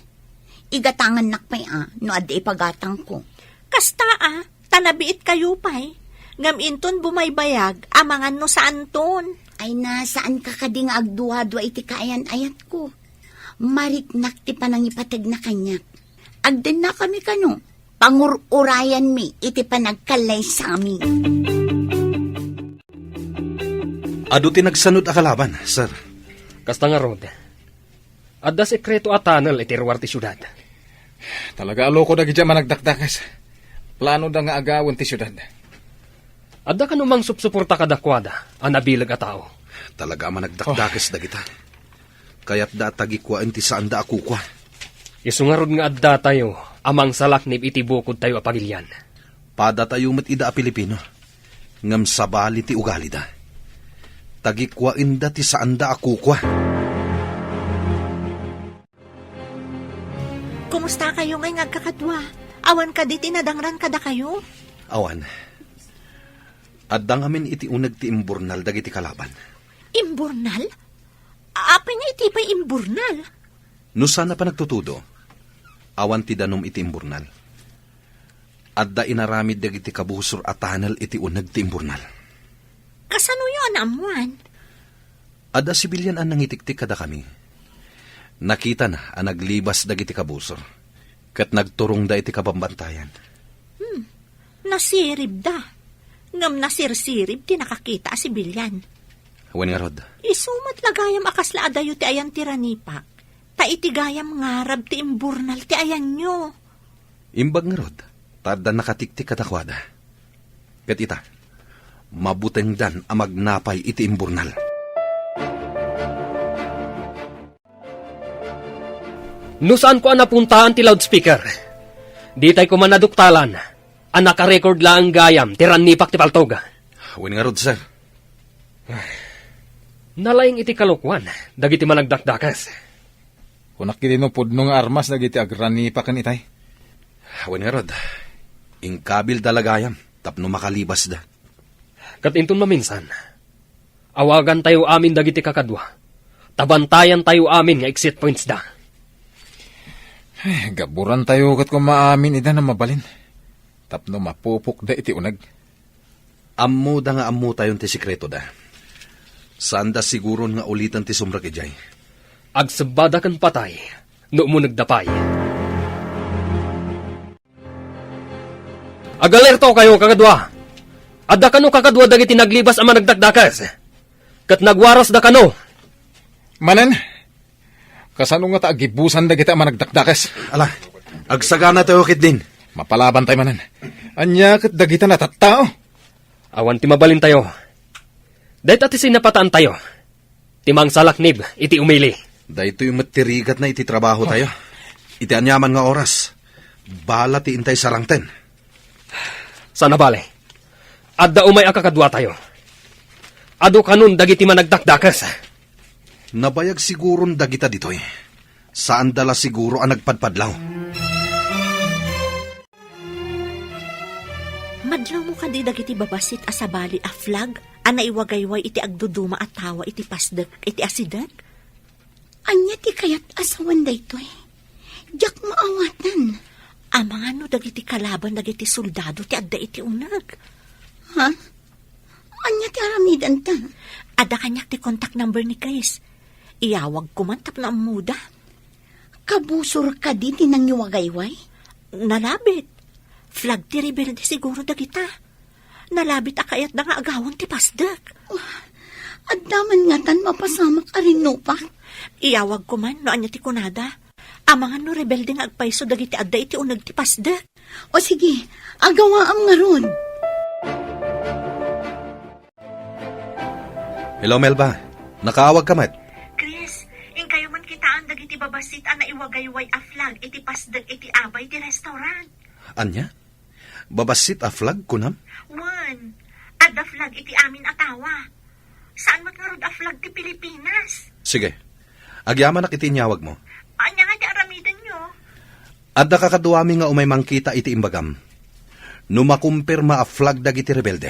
Igatangan nakpay no adi ipagatang ko. Kasta tanabiit kayo pa'y. Ngaminton bumaybayag, amangan no saan ton. Ay na, saan ka kadi nga agduwa-dua iti kaayan ayat ko. Mariknak ti panangipatag na kanyak. Agdan na kami kano. Pangururayan mi iti panagkalay sa amin. Ado ti nagsanod a kalaban, sir. Kasta nga rod. Adda sekreto a tunnel iti ruwar ti syudad. Talaga alo ko dagi dyan managdakdakas. Plano da nga agawin ti syudad. Adda ka numang supsuporta kadakwada, ang nabilag a tao. Talaga managdakdakes dagita. Kaya't da tagikwaen ti saan da akukwa. Isungarod nga adda tayo, amang salaknib iti bukod tayo apagilyan. Pada tayo met ida a Pilipino. Ngam sabali ti ugali da. Tagikwaen da ti saan da akukwa. Kumusta kayo ngay ngagkakadwa? Awan ka di tinadangran kada kayo? Awan. Addang amin iti unag ti imburnal dagiti kalaban. Imburnal? Apay nga iti pa'y imburnal? No sana pa nagtutudo. Awan ti danom iti imburnal. Adda inaramid dagiti kabusor at tunnel iti unag ti imburnal. Kasano yun, amuan? Adda sibilyan ang nangitiktik kada kami. Nakita na ang naglibas dagiti kabusor. Kat nagturong da iti kabambantayan. Nasirib da. Ngam nasirsirib ti nakakita si Bilyan. Wen nga rod. Isumat lagayam akasla adayo ti ayan tiranipak. Ta iti gayam ngarab ti imburnal ti ayan nyo. Imbag nga rod. Tada nakatiktik katakwada. Kat ita, mabuteng dan ang magnapay iti imburnal. No saan ko napuntahan ti loudspeaker? Di tayo ko manaduktalan. Ang nakarecord lang gayam, tiranipak ti paltog. Wen nga rod, sir. Nalaying iti kalukwan, dagiti managdakdakas. Kunak kiti no pudno nga armas dagiti agrani pa kan itay. Wen nga rod. Ingkabil dalagayam, tapno makalibas da. Kat inton maminsan, awagan tayo amin dagiti kakadwa. Tabantayan tayo amin nga exit points da. Gaburan tayo kat kung maamin ida na mabalin. Tapno mapupok da iti unag. Ammo da nga ammo tayon ti sikreto da. Saan da siguro nga ulitan ti sumrak ijay. Agsabada kan patay, no mo nagdapay. Agalerto kayo kakadwa. Adda kano kakadwa dagiti naglibas ama nagdakdakas. Kat nagwaras da kano. Manan, kasano nga ta agibusan da kita managdakdakas. Ala, agsagana tayo kit din. Mapalaban tayo manan. Anya kat dagita na tattao. Awan ti mabalin tayo. Dahit ati sinapataan tayo. Timang salaknib, iti umili. Dahito yung matirigat na iti trabaho tayo. Iti anyaman nga oras. Bala ti intay sarangten. Sana bale. Adda umay akakadwa tayo. Ado kanun dagiti managdakdakas. Nabayag siguron dagita ditoy. Saan dala siguro ang nagpadpadlaw? Madlaw mo kadi dagiti babasit asabali a flag, ana iwagayway iti agduduma at tawa iti pasdek, iti asidag. Anya ti kayat asawan daytoy. Diyak maawatan. Amang ano dagiti kalaban dagiti soldado ti adda iti unag. Ha? Anya ti aramidan ta? Ada kanyak ti contact number ni Chris. Iyawag ko man tapno ang muda. Kabusor ka din tinangiwagayway? Nalabit. Flag ti rebelde siguro dagita. Nalabit akayat na nga agawon ti pasdek. Addaman nga tan mapasamak arinupa. Iyawag ko man no anya ti kunada. Amangan no rebelde nga agpaiso dagiti adda iti unag ti pasdek. O sige, agawaam nga ron. Hello, Melba. Nakaawag ka, Mat. Chris, kayo man kitaan dagiti babasit ana iwagayway a flag iti pasdag iti abay ti restaurant. Anya? Babasit a flag kunam? Wan, adda flag iti amin atawa. Saan matngarod a flag ti Pilipinas? Sige. Agyaman na kitinyawag mo. Anya nga ti aramidan nyo? Adda kakaduami nga umay mangkita iti imbagam. Numakumpirma a flag dagiti rebelde.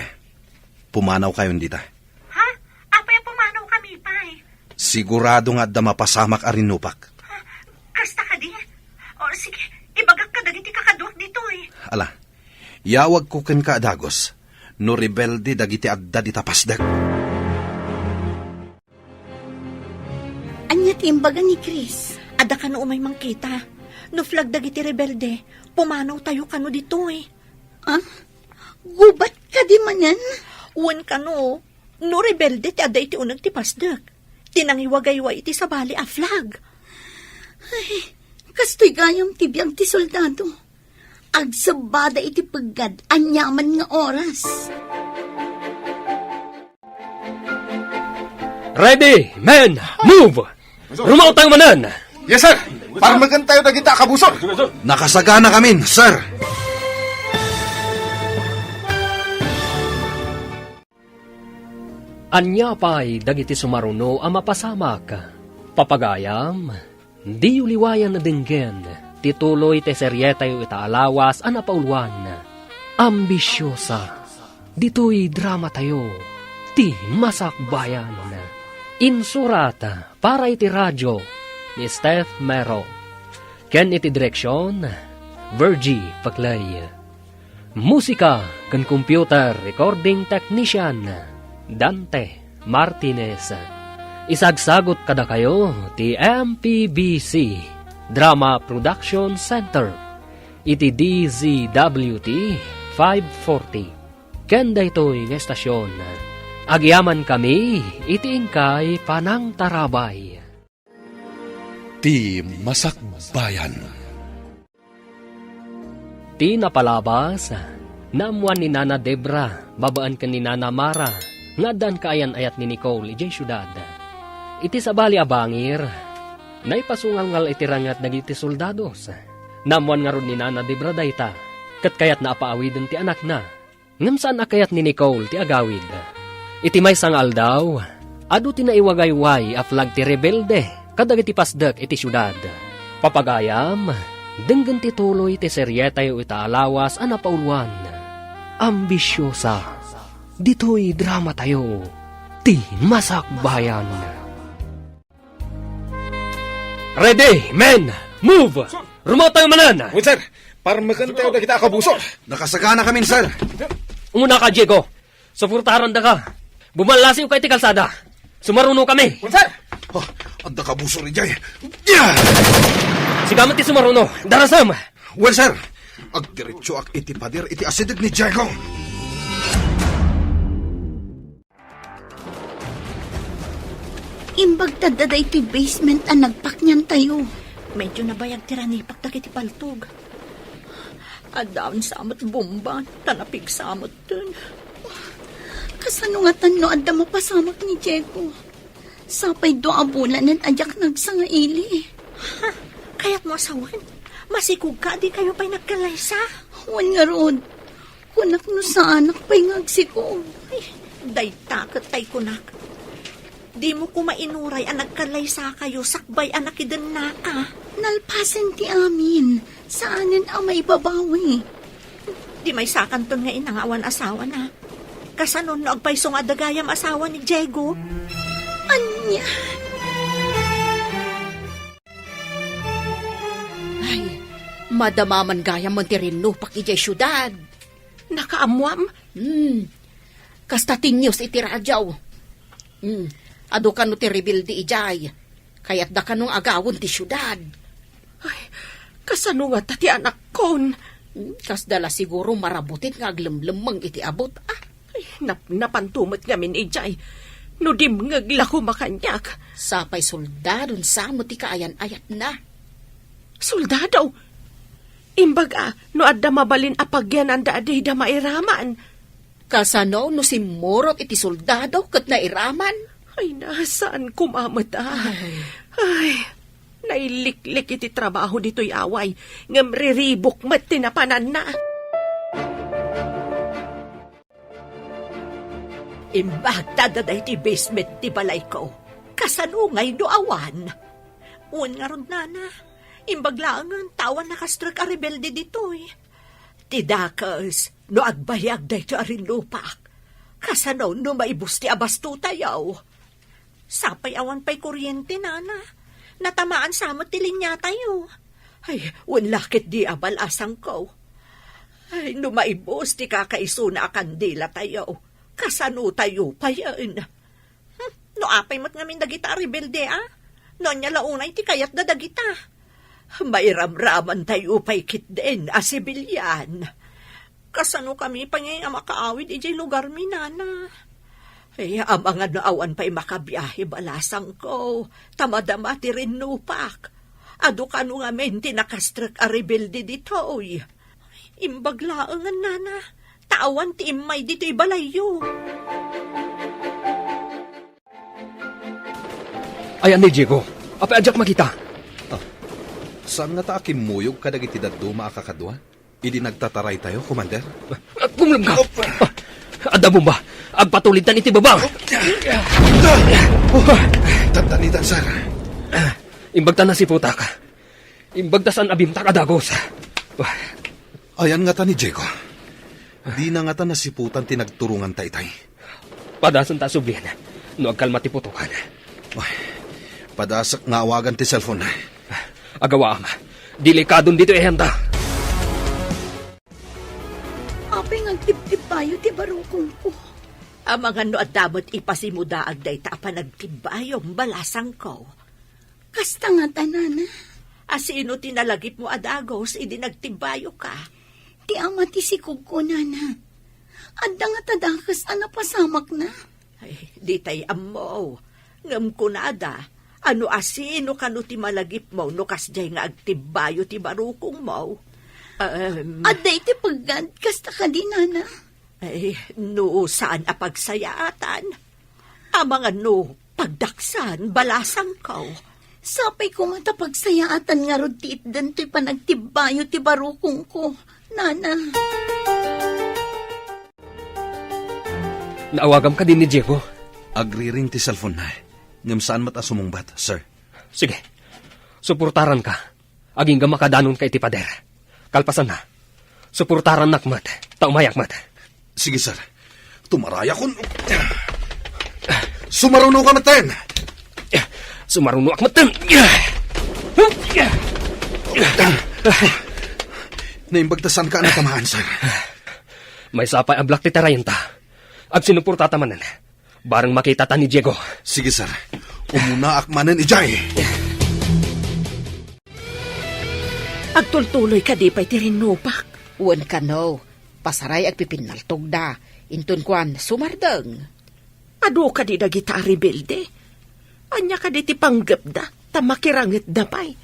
Pumanaw kayon dita. Ha? Apay pumanaw kami pay. Sigurado nga adda mapasamak arinupak. Kasta ka di? O sige, ibagak ka dagiti kakaduak dito eh. Ala, yawag ko ken ka adagos. No rebelde dagiti adda dita pasdag. Anya ti imbaga ni Chris? Ada ka no umay mangkita. No flag dagiti rebelde, pumanaw tayo kano dito eh. Ah? Gubat ka di manan? Uwan kano, no rebelde ti ada iti unag ti pasdek. Tinangiwagaywa iti sabali a flag. Ay, kastoy gayam ti biyag ti soldado. Agsabada iti pagad, anyaman nga oras. Ready, men, move! Rumaw tayo manan! Yes, sir. Para magan tayo dagita kabusor. Nakasagana kami, sir. Anya pa'y dagiti sumaruno ang mapasamak. Papagayam, di uliwayan na dinggen, tituloy te seryetayo itaalawas ang napauluan. Ambisyosa, dito'y drama tayo, ti masakbayan. Insurata para iti radyo ni Steph Mero. Ken iti direksyon, Virgie Paclay. Musika kan computer recording technician, Dante Martinez. Isagsagot kada kayo ti MPBC Drama Production Center iti DZWT 540. Kenda ito'y nga estasyon. Agyaman kami iti ingkay panang tarabay. Ti Masakbayan. Ti napalabas, namuan ni Nana Debra, babaan ka ni Nana Mara, nga dan kaayan-ayat ni Nicole, ijay syudad. Iti sabali abangir, naipasungal iti rangat nagiti soldados. Namuan nga ron ni Nana Debra dayta, kat kayat na apaawidin ti anak na. Ngam saan akayat ni Nicole ti agawid. Iti may sangal daw, adu ti naiwagayway a flag ti rebelde, kadag iti pasdek iti syudad. Papagayam, denggan ti tuloy ti seryetayo itaalawas a napauluan. Ambisyosa, dito'y drama tayo, ti masakbayan. Ready, men, move! Rumaw tayo manan! Wait, sir. Para magan tayo dagita kabusor. Nakasagana kami, sir. Umuna ka, Diego. Sufurtaran da ka. Bumalasi yung kay ti kalsada. Sumaruno kami. Wait, sir. Ang nakabuso rin dyan. Yeah! Sigamat ti sumaruno. Darasam! Well, sir, agdiretso ak iti pader iti asidig ni Diego. Imbag tadada iti basement ang nagpak niyan tayo. Medyo nabayag tiranipak na kiti paltog. Adawn samot bomba, tanapig samot dun. Kasano nga tano adda mapasamak ni Diego. Sapay do abulanan ajak nagsangaili. Kaya't mo asawan, masikog ka, di kayo pa'y nagkalaysa. Wan nga rod. Kunak no sa anak pa'y ngagsikog. Ay, day takot tay kunak. Di mo ko mainuray ang nagkalaysa kayo, sakbay anak idan na ka. Nalpasan ti amin. Saanan ang may babawi. Di may sakanton nga inangawan asawa na. Kasanon no agpaysong adagayam asawa ni Diego. Anya? Ay, madamaman gayam man ti rinupak ijay syudad. Nakaamuam? Kasta tinyos iti radyaw. Ado ka no ti rebildi ijay. Kaya't da ka nung agawon ti syudad. Kasano nga tati anak kon? Kas dala siguro marabutit nga aglemlemang iti abot. Ay, napantumot nga min ijay. No di ngagla ko makanyak. Sapay soldadon sa mo ti kaayan-ayat na. Soldado? Imbaga, no adda mabalin apagyan ang daaday da mairaman. Kasano no simurot iti soldado kat nairaman. Ay, nasaan kumamata? Ay, nailiklik iti trabaho dito'y away. Ngam riribok mat tinapanan na. Imbag tadaday ti basement ti balay ko. Kasanungay do awan. Un nga ron nana. Imbag laangan tawan nakastrek a rebelde dito'y. Ti dakas, no agbayag day to arin lupak. Kasano no maibus ti abasto tayaw. Sapay awan pa'y kuryente nana. Natamaan samot ti linya tayo. Ay, un lakit di abalasang ko. Ay, no maibus ti kakaiso na kandila tayo. Kasano tayo pa yan? No apay mo't ngamin dagita rebelde No niya launay ti kayat na dagita. May ramraman tayo pa'y kitden sibilyan. Kasano kami pa ngayon makaawid ijay lugar mi nana. Ay, ang mga naawan pa'y makabiyahe balasang ko. Tamadama ti rinupak. Ado ka nung amin ti nakastrak a rebelde dito. Imbaglaangan nana. Tawan ti imay dito'y balayo. Ayan ni Diego. Apa ajak makita? Saan nga ta akimuyog kadag iti daduma akakadwa? Idi nagtataray tayo, Commander? Kumlam ka! Ada mo ba? Agpatulitan iti babang! Tantanitan, sir. Imbagta na si puta ka. Imbagtasan abimta kadagos. Ayan nga ta ni Diego. Di na nga ta nasiputan tinagturungan tay-tay. Padasan ta sublihan. No agkalma ti putukan. Padasak nga awagan ti cellphone. Agawa ama. Delikadon dito ehenda. Apay ngagtip-tip tayo ti barukong ko. Ang mga no at damot ipasimudaag day ta panagtibayong balasang ko. Kasta nga tanana. Asino tinalagip mo adagos, idi nagtibayo ka. Ti ama ti sikog ko, nana. Adda nga tadakas pasamak na. Ay, di tay ammo. Ngam kunada, ano asino kano ti malagip mo, no kasjay nga agtibayo ti barukong mo. Adda iti paggad, kasta ka di, nana. Ay, no saan apagsayaatan? Ang mga no, pagdaksan, balasang ko. Sapay ko nga pagsayaatan nga rod ti itdan to'y panagtibayo ti barukong ko, nana. Naawagam ka din ni Diego. Agriring ti cellphone na. Ngam saan mata sumungbat, sir? Sige. Suportaran ka. Aging gamakadanon kay ti pader. Kalpasan na. Suportaran nakmat. Taumayakmat. Sige, sir. Tumaraya kun. Sumaruno ka maten! Sumaruno akmat. Naimbagtasan ka na tamaan, sir. May sapay ablak ti tarayenta. Ag sinuporta tamanan. Barang makita ta ni Diego. Sige, sir. Umuna akmanen ijay. Agtultuloy ka di pa'y tirinupak. Uwan ka no, pasaray ag pipinaltog da. Intun kwan, sumardeng. Ado ka di dagita rebelde. Anya ka di ti panggap da, tamakirangit da pa'y.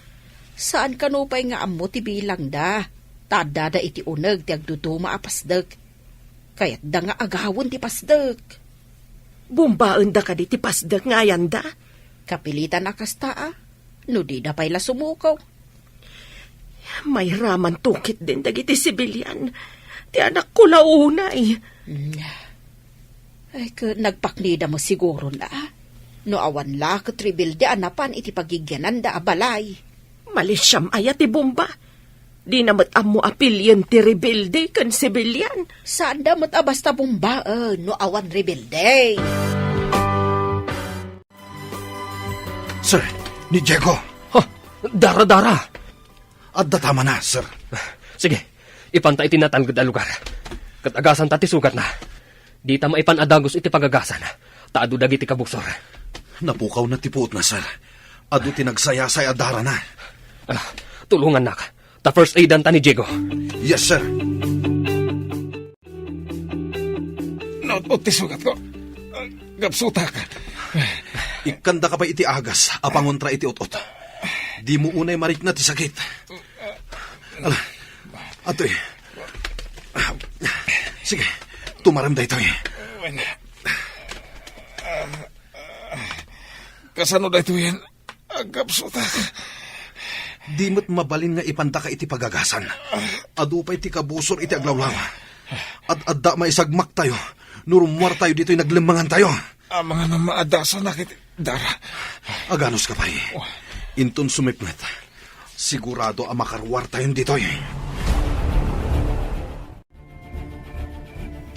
Saan ka no pa'y nga ammo ti bilang da? Tada da iti uneg ti agduduma apasdek. Kaya't da nga agawon ti pasdek. Bumbaan da ka di ti pasdag ngayan da. Kapilitan akasta no di da pa'y la sumukaw. May raman tukit din dagiti sibilyan. Ti anak ko launay. Ay, nagpaknida mo siguro na. No awan la katribil di anapan iti pagigyanan da abalay. Malisyam ayat ti bomba. Di namat amo apilyan ti rebelde kan sibilyan. Saan da mat abasta bumbaan no awan rebelde? Sir, ni Diego. Ha, dara-dara. Adda tama na, sir. Sige, ipantay tinatangod a lugar. Kat agasan tati sugat na. Di ta maipan adagos iti pagagasan. Taado dagiti kabuksor. Napukaw na tipuot na, sir. Adu tinagsayasay adara na. Tulungan na ka. Ta first aidan ta ni Diego. Yes, sir. Naot ti sugat ko. Gapsuta ka. Ikanda ka pa iti agas, apangontra iti utot. Di mo unay marik na ti sakit. Atoy. Sige, tumaram da ito eh. Kasano da ito yan? Gapsuta ka. Di mo't mabalin nga ipanta ka iti pagagasan. Adu pa iti kabusor iti aglawlaw. At adda maisagmak tayo. Nurumwar tayo dito'y naglimangan tayo. Ang mga namaadasa na kiti dara. Aganos ka pa eh. Intun sumipmet. Sigurado ang makarwar tayo dito'y.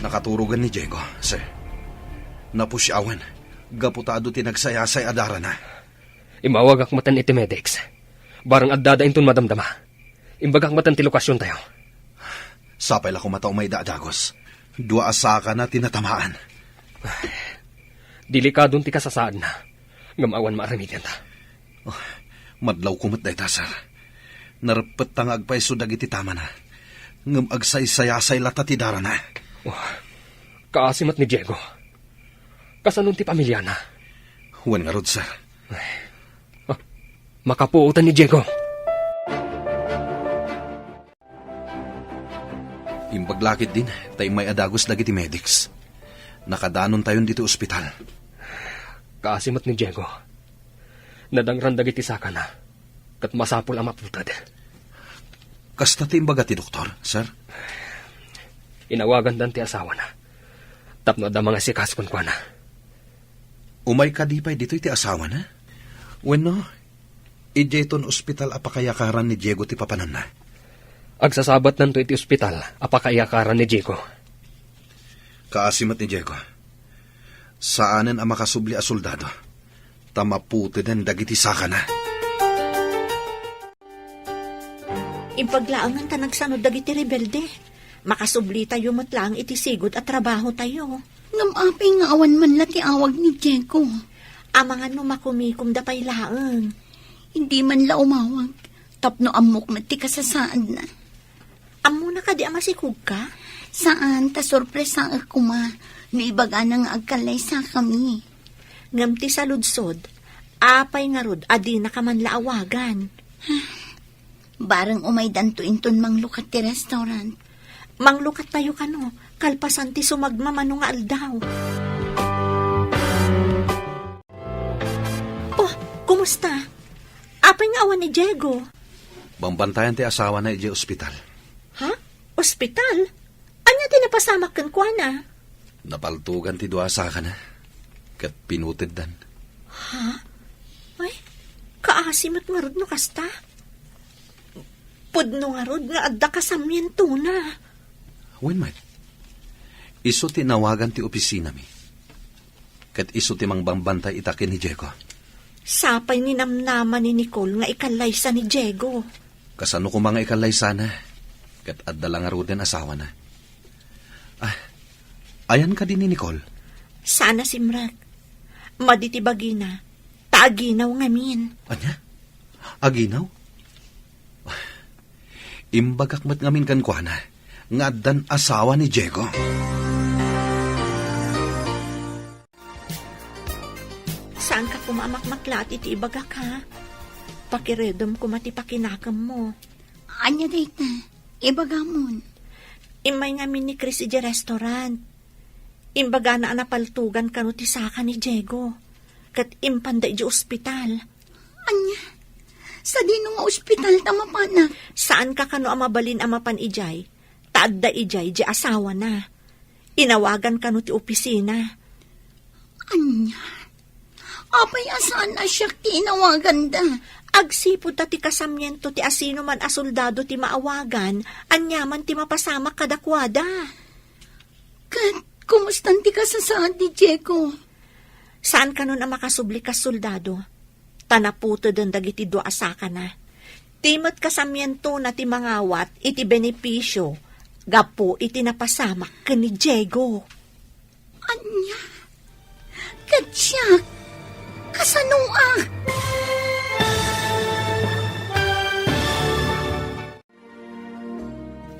Nakaturugan ni Diego, sir. Napusyawan. Gaputado tinagsayasay adara na. Imawag ak matan iti medics. Barang addada intun madamdama. Imbagak matan ti lokasyon tayo. Sapay la kumataw may daadagos. Dua asaka na tinatamaan. Delikadong ti kasasaan na. Ngamawan maaramidyan ta. Madlaw kumot da ita, sir. Narapet tang agpaiso dagiti tama na. Ngam agsaysayasay lata ti dara na. Kaasimat ni Diego. Kasanong ti pamilya na. Huwan nga rod, sir. Makapuutan ni Diego. Imbaglakit din, tayo may adagos lagi ti medics. Nakadanon tayon dito ospital. Kaasimat ni Diego. Nadangran dagiti saka na. Kat masapul ang maputad. Kasta ti imbaga ti doktor, sir? Inawagan dan ti asawa na. Tapno da mga sikas kun kwa na. Umay kadipay dito iti asawa na? Bueno, ijeton ospital apakayakaran ni Diego ti papanan na. Agsasabat nanto iti ospital apakayakaran ni Diego. Kaasimat ni Diego. Saanen ang makasubli a soldado? Tamaputi den dagiti saka na. Impaglaangan ta nagsanod dagiti rebelde. Makasubli tayo matlang iti sigod at trabaho tayo. Ngamapay nga awan man lati awag ni Diego. Amangan no makumikum da pay laang. Hindi man la umawag. Tapno amok na ti kasasaan na. Amo na ka di amasikog ka? Saan ta sorpresa ako ma. Naibaga na nga agkalay sa kami. Ngamti sa ludsod, apay nga rod adi na ka man laawagan. Barang umay danto inton manglukat ti restaurant. Manglukat tayo kano, kalpasan ti sumagmamano nga aldaw. Oh, kumusta? Apay nga awan ni Diego. Bambantayan ti asawa na iti ospital. Ha? Ospital? Anya tinapasamak kan kwa na? Napaltugan ti dua saka na. Kat pinutid dan. Ha? Ay, kaasimat nga rod no kasta. Pudno nga rod nga adda kasamyento na. Wen man, iso tinawagan ti opisina mi. Kat iso ti mangbambantay itakin ni Diego. Sapay ni namnaman ni Nicole nga ikalaysa ni Diego. Kasano ko mga ikalay sana. Kat adda lang nga rod den asawa na. Ayan ka din ni Nicole. Sana simrak. Maditibagi na. Kaaginaw ngamin. Anya? Aginaw? Imbagak mat ngamin kan kuana, nga dan asawa ni Diego. Saan ka kumamakmaklat iti ibagak ha? Pakiredom ko matipakinakam mo. Anya dayta, ibagamon. Imay ngamin ni Chris iti restaurant. Imbaga na anapaltugan kanu ti saka ni Diego. Kat impanda iti ospital. Anya, sa dino nga ospital tamapana. Saan ka kano amabalin amapan ijay? Taadda ijay di asawa na. Inawagan kanu ti opisina. Anya, apay asaan na siya tinawagan da. Agsipod ta ti kasamyento ti asino man a soldado ti maawagan, anyaman ti mapasamak kadakwada. Kat, kumustan ti kasasaan ni Diego? Saan ka nun ang makasubli ka soldado? Tanaputo don dagiti do asaka na. Timot kasamyento na ti mangawat iti benepisyo, gapo iti napasamak ka ni Diego. Anya, katsyak, kasanua.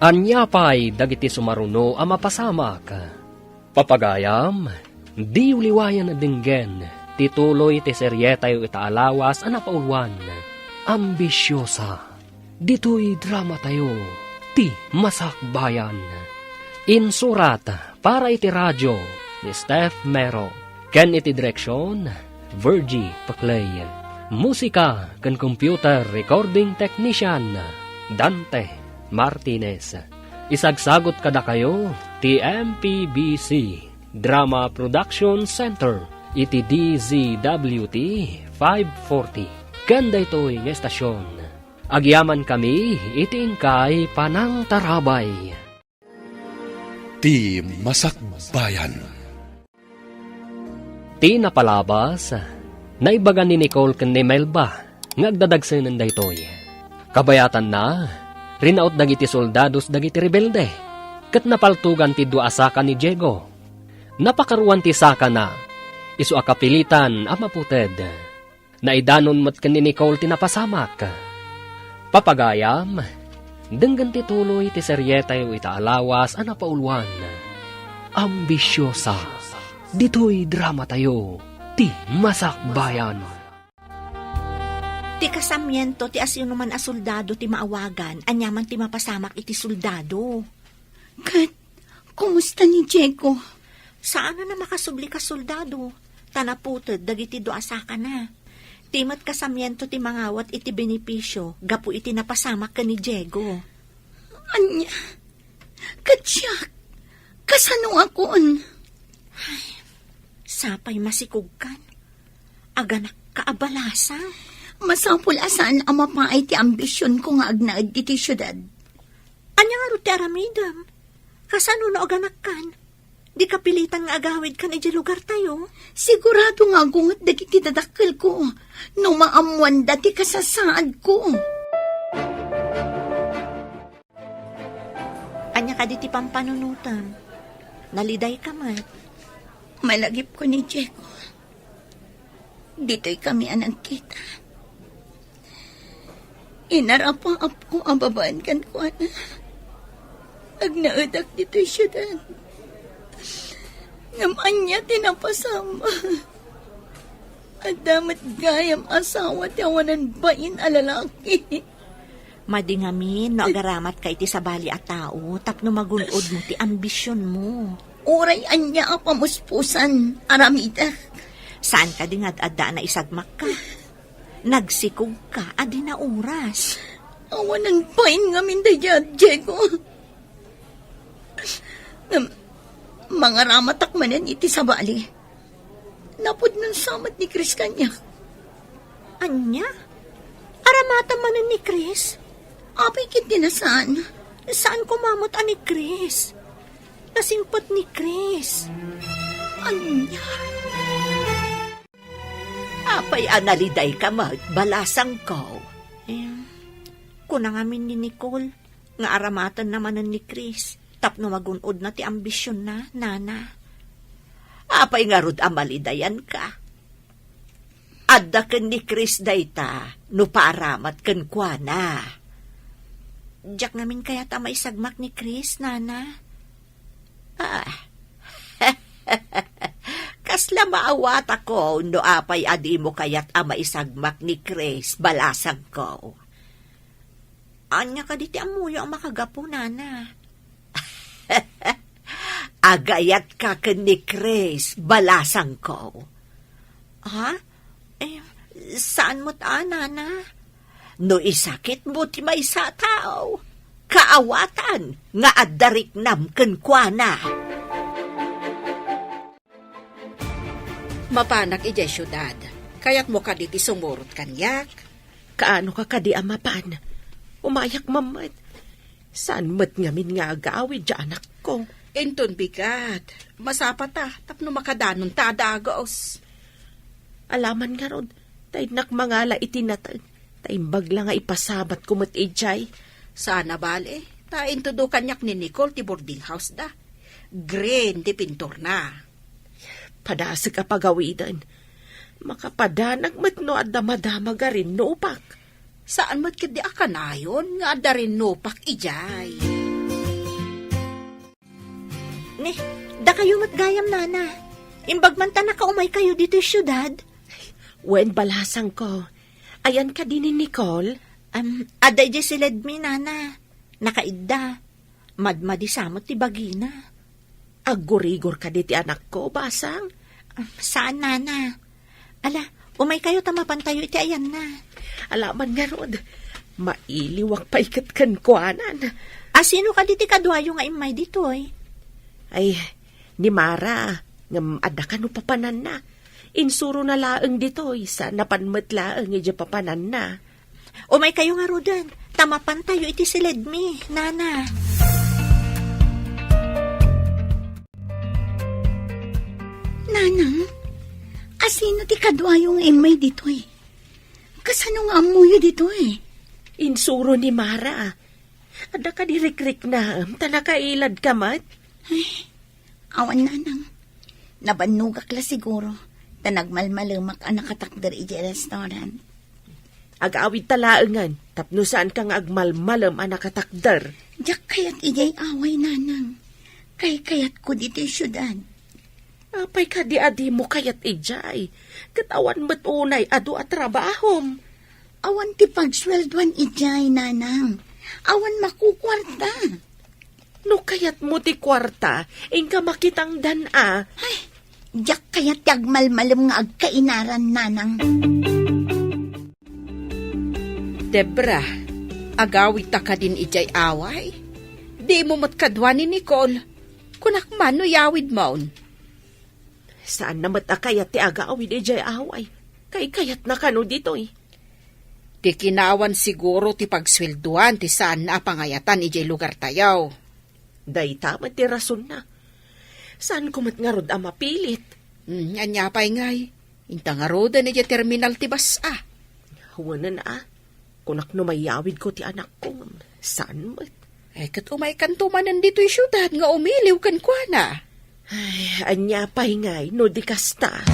Anya pa'y dagiti sumaruno a mapasamak. Papagayam, di uliwayan na dinggen, tituloy ti seryetayo itaalawas a napaulwan. Ambisyosa, dito'y drama tayo, ti masakbayan. Insurat para iti radyo ni Steph Mero, ken iti direksyon, Virgie Paclay. Musika ken computer recording technician, Dante Martinez. Isagsagot kada kayo, TMPBC Drama Production Center, iti DZWT 540. Ganda ito'y ng estasyon. Agyaman kami, iti ingkay Panang Tarabay. Ti Masakbayan. Ti napalabas, naibagan ni Nicole ken ni Melba, ngagdadagsenan da ito'y. Kabayatan na, rinaot dagiti soldados dagiti rebelde, ket napaltugan ti duasaka ni Diego. Napakaruan ti saka na, isu akapilitan a maputed. Naidanon mat ken ni Nicole ti napasamak. Papagayam, denggan ti tuloy ti seryetayo itaalawas a napaulwan. Ambisyosa, dito'y drama tayo, ti masakbayan. Ti kasamyento ti asino man a soldado ti maawagan, anyaman ti mapasamak iti soldado. Kat, kumusta ni Diego? Saan na makasubli ka soldado? Tanaputod, dagiti do asaka na. Timat kasamyento ti mangawat iti benepisyo, gapu iti napasamak ka ni Diego. Anya, katsyak, kasano akon? Sapay masikugkan. Aganak kaabalasa. Masapul asan ang mapaay ti ambisyon ko nga agnaad iti syudad. Anya nga ti aramidam. Kasano na aganak kan? Di kapilitan nga agawid kan iti lugar tayo. Sigurado nga gungot dagiti dadakkel ko. No maamuan dati kasasaad ko. Anya ka di ti pampanunutan. Naliday ka man. Malagip ko ni Diego. Dito'y kami anang kita. Inarapang ko ang babaan kan ko, ana. Agnaadak dito'y syudad. Ngaman niya tinapasama. At damat gayam asawa tiyawanan bain alalaki. Madingamin, no agaramat ka iti sabali at tao, tapno magunod mo ti ambisyon mo. Uray anya ang pamuspusan, aramida. Saan ka dingad-adda na isagmak ka? Nagsikog ka, adi na oras. Awanan bain ngamin daya, Diego. Mga ramatak manan iti sabali. Napod ng samat ni Chris kanya. Anya? Aramata manan ni Chris? Apay kit dinasaan. Saan kumamot ani Chris? Nasimpot ni Chris. Anya? Apay analiday ka balasang ko. Kunang amin ni Nicole, nga aramatan naman ni Chris, tapno magunod na ti ambisyon na, nana. Apay nga rod amalidayan ka. Adda ken ni Chris dayta, no paaramat ken kuana. Diyak ngamin kaya ta maisagmak ni Chris, nana? Kasla maawat ako, no apay adi mo kaya't ama isagmak ni Chris, balasag ko. Anya ka diti amuyo ang makagapo, nana. Agayat ka ken ni Chris, balasang ko. Ha? Saan mo't nana? No isakit mo ti may sa tao. Kaawatan nga addarik nam ken kuana. Mapanak ijay syudad. Kaya't mo ka diti sumurot kanyak. Kaano ka kadi amapan? Umayak mamat. Saan mat ngamin nga agawid dya anak ko? Inton bigat. Masapat tapno makadanon tadagos. Alaman nga rod, tay nakmangala itinatag. Taimbag lang nga ipasabat kumot ijay. Sana bale, tain todo kanyak ni Nicole ti boarding house da. Green ti pintor na. Padasag ka pagawidan. Makapadanag matno at damadama ga rin nopak. Saan mat kadi akanayon nga adda rin nopak ijay. Ne, da kayo matgayam, nana. Imbag man ta nakaumay kayo dito syudad. Wen balasang ko. Ayan ka din ni Nicole. Aday di silid mi, nana. Nakaidda. Madmadi samot ti bagina. Agurigor ka diti anak ko, basang. Saan, nana? Ala, umay kayo tamapan tayo iti ayan na. Alaman nga rod. Mailiwak pa ikat kan kuanan. Sino ka diti kadwayo nga imay dito Ay, ni Mara. Ngam ada ka no papanan na. Insuro na laeng dito, sa napanmat laeng ija papanan na. Umay kayo nga rodan. Tamapan tayo iti silid mi, nana. Nanang, asino ti kadwayong imay dito Kasano nga amuyo dito Insuro ni Mara. Ada ka dirikrik na, tanakailad ka mat. Awan, nanang. Nabanugak la siguro. Tanagmalmalumak ang nakatakder iji restaurant. Agawid talaengan, tapno saan ka nga agmalmalam ang nakatakder. Diyak kayat ijay away, nanang. Kayat ko dito syudad. Apay ka di adi mo kayat ijay. Katawan mo't unay adu at trabahom. Awan ti pagsweldoan ijay, nanang. Awan makukwarta. No kayat mo ti kwarta, ingka makitang dana. Diyak kayat yagmalmalam nga agkainaran, nanang. Debra, agawid ta ka din ijay away. Di mo matkadwa ni Nicole. Kunakman no yawid maun. Saan namat akayat ti agawid ijay away? Kayat na kano dito Ti kinawan siguro ti pagswelduan ti saan na pangayatan ijay lugar tayaw. Day tama ti rason na. Saan kumat nga rod ang mapilit? Anya pa'y ngay. Inta nga roda ijay terminal ti basa. Huwanan kunak no mayawid ko ti anak ko. Saan mat? Kat umay kantumanan dito'y syudad nga umiliw kan kwa na. Ay, anya pa'y ngay, no di kasta.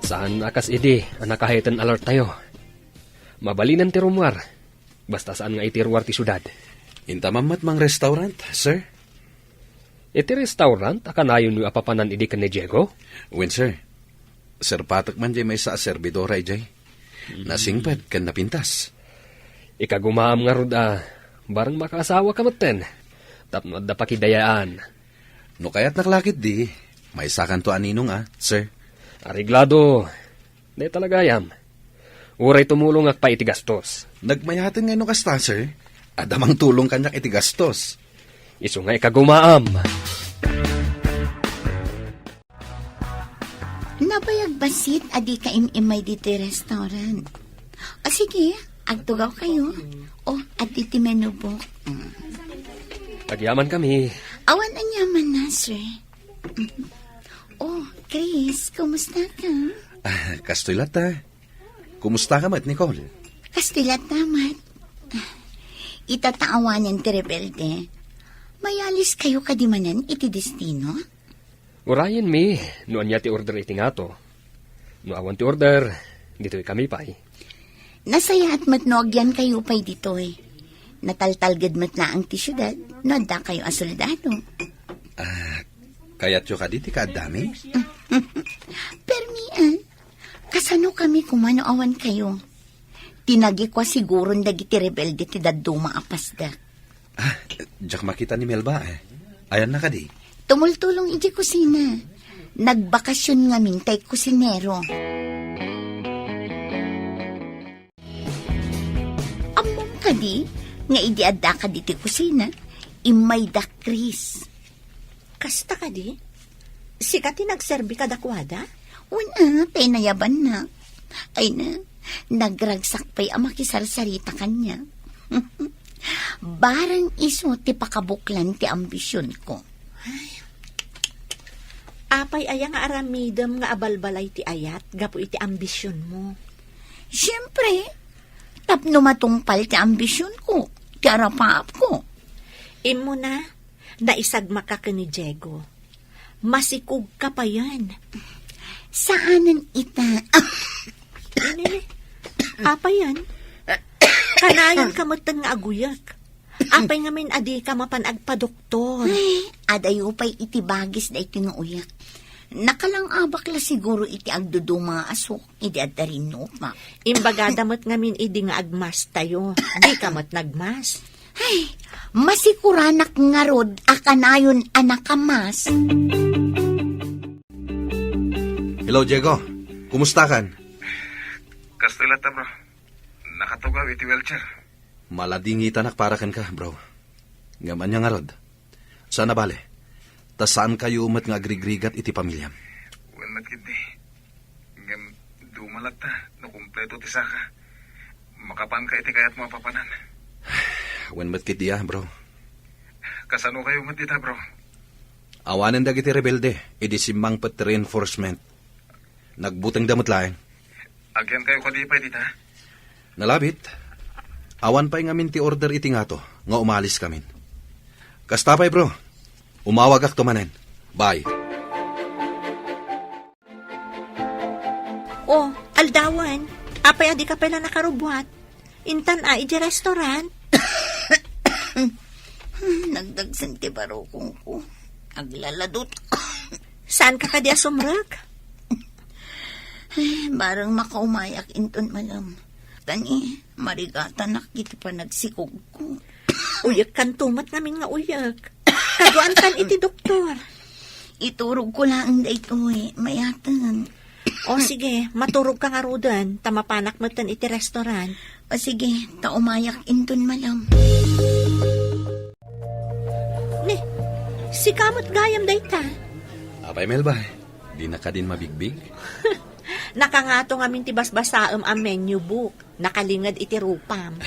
Saan akas idi, anakahitan alert tayo. Mabalinan ti rumwar. Basta saan nga itirwar ti syudad. Intamamat mang restaurant, sir? Iti restaurant, akanayon yung apapanan idi kan ni Diego? Wen, sir. Sir Patak man jay may sa servidora ijay. Nasingpad kan napintas. Ikagumaam nga ruda, barang makaasawa ka maten. Tapno adda pakidayaan. No kaya't naklakit di, may sakan to aninong sir. Ariglado, di talagayam. Uray tumulong ak pa iti gastos. Nagmayatin nga no kasta, sir. Adamang tulong kanyak iti gastos. Isu nga ikagumaam. Nabayag basit adi ka imimay dito restaurant. Sige, agtugaw kayo. Adi ti menubok. Agyaman kami. Awan ang yaman na, sir. Chris, kumusta ka? Kastoy lata. Kumusta ka mat, Nicole? Kastilat naman. Itataawanan ti rebelde. Mayalis kayo kadimanan iti destino? Urayan mi, noan niya ti order iti nga to. Maawan ti order. Dito'y kami pa eh. Nasaya at matnogyan kayo pa'y dito eh. Nataltalgad mat na ang ti syudad, no da kayo asoldado. Kaya't yung kaditi ka dami? Permian, kasano kami kumano awan kayo? Tinagi ko siguro dagiti rebelde ti daduma apasda. Diyak makita ni Melba eh. Ayan na ka di. Tumultulong iti kusina. Nagbakasyon nga mintay kusinero. Amom ka di, nga idi adda ka diti kusina, imay da Chris. Kasta ka di? Sikat nagserbi ka dakwada? Una, penayaban na. Ay na, nagragsak pa'y amakisarsarita kanya. Barang iso ti pakabuklan ti ambisyon ko. Apay aya nga aramidem nga abalbalay ti ayat, gapo iti ambisyon mo. Siyempre, tapno matungpal ti ambisyon ko, ti arapaap ko. Imo na, naisagma ka ni Diego. Masikog ka pa yan. Saanan ita? Ini, apa yan? Kanayon ka matan nga aguyak. Apay nga min adi ka mapanagpa-doktor. Ay, adayo pa'y itibagis na itinuuyak. Nakalang abak la siguro iti agdudu mga asok, iti adarin no pa. Imbaga damot nga min idi nga agmas tayo. Di ka mat nagmas. Ay, masikuranak nga rod, akanayon anakamas. Hello, Diego. Kumusta kan? Kastilata, bro. Nakatugaw iti wheelchair. Maladingita nakparakan ka, bro. Ngaman niya nga rod. Sana bale. Ta saan kayo umat nga agrigrigat iti pamilyam? Well, matkindi. Ngam, dumalat ta. No kumpleto ti saka. Makapang ka iti kayat mga papanan. Wen matkit diya, bro. Kasano kayo matita, bro? Awanan dagiti rebelde. Idi simang pet reinforcement. Nagbutang damot laeng. Agyan kayo kadipay dita. Nalabit. Awan pa'y ngamin ti order iti nga to, nga umalis kamin. Kastapay bro, umawag ak tumanen. Bye. Oh, aldawan. Apay adi ka pala nakarubwat. Intan iti restaurant. Nagdagsan ti barokong ko. Aglaladot. Saan ka kadi asumrag? Ay, barang makaumayak inton malam. Tani, marigata nakiti pa nagsikog ko. Uyak kan tumat namin nga uyak. Kaduan kan iti doktor. Iturog ko lang ito eh, mayatan. O sige, maturog ka nga rudan. Tamapanak mo tan iti restaurant. O sige, taumayak inton malam. Ne, si kamot gayam dayta. Apay Melba, di na ka din mabigbig? Nakangato nga min ti basbasaem ang menu book. Nakalingad iti rupam.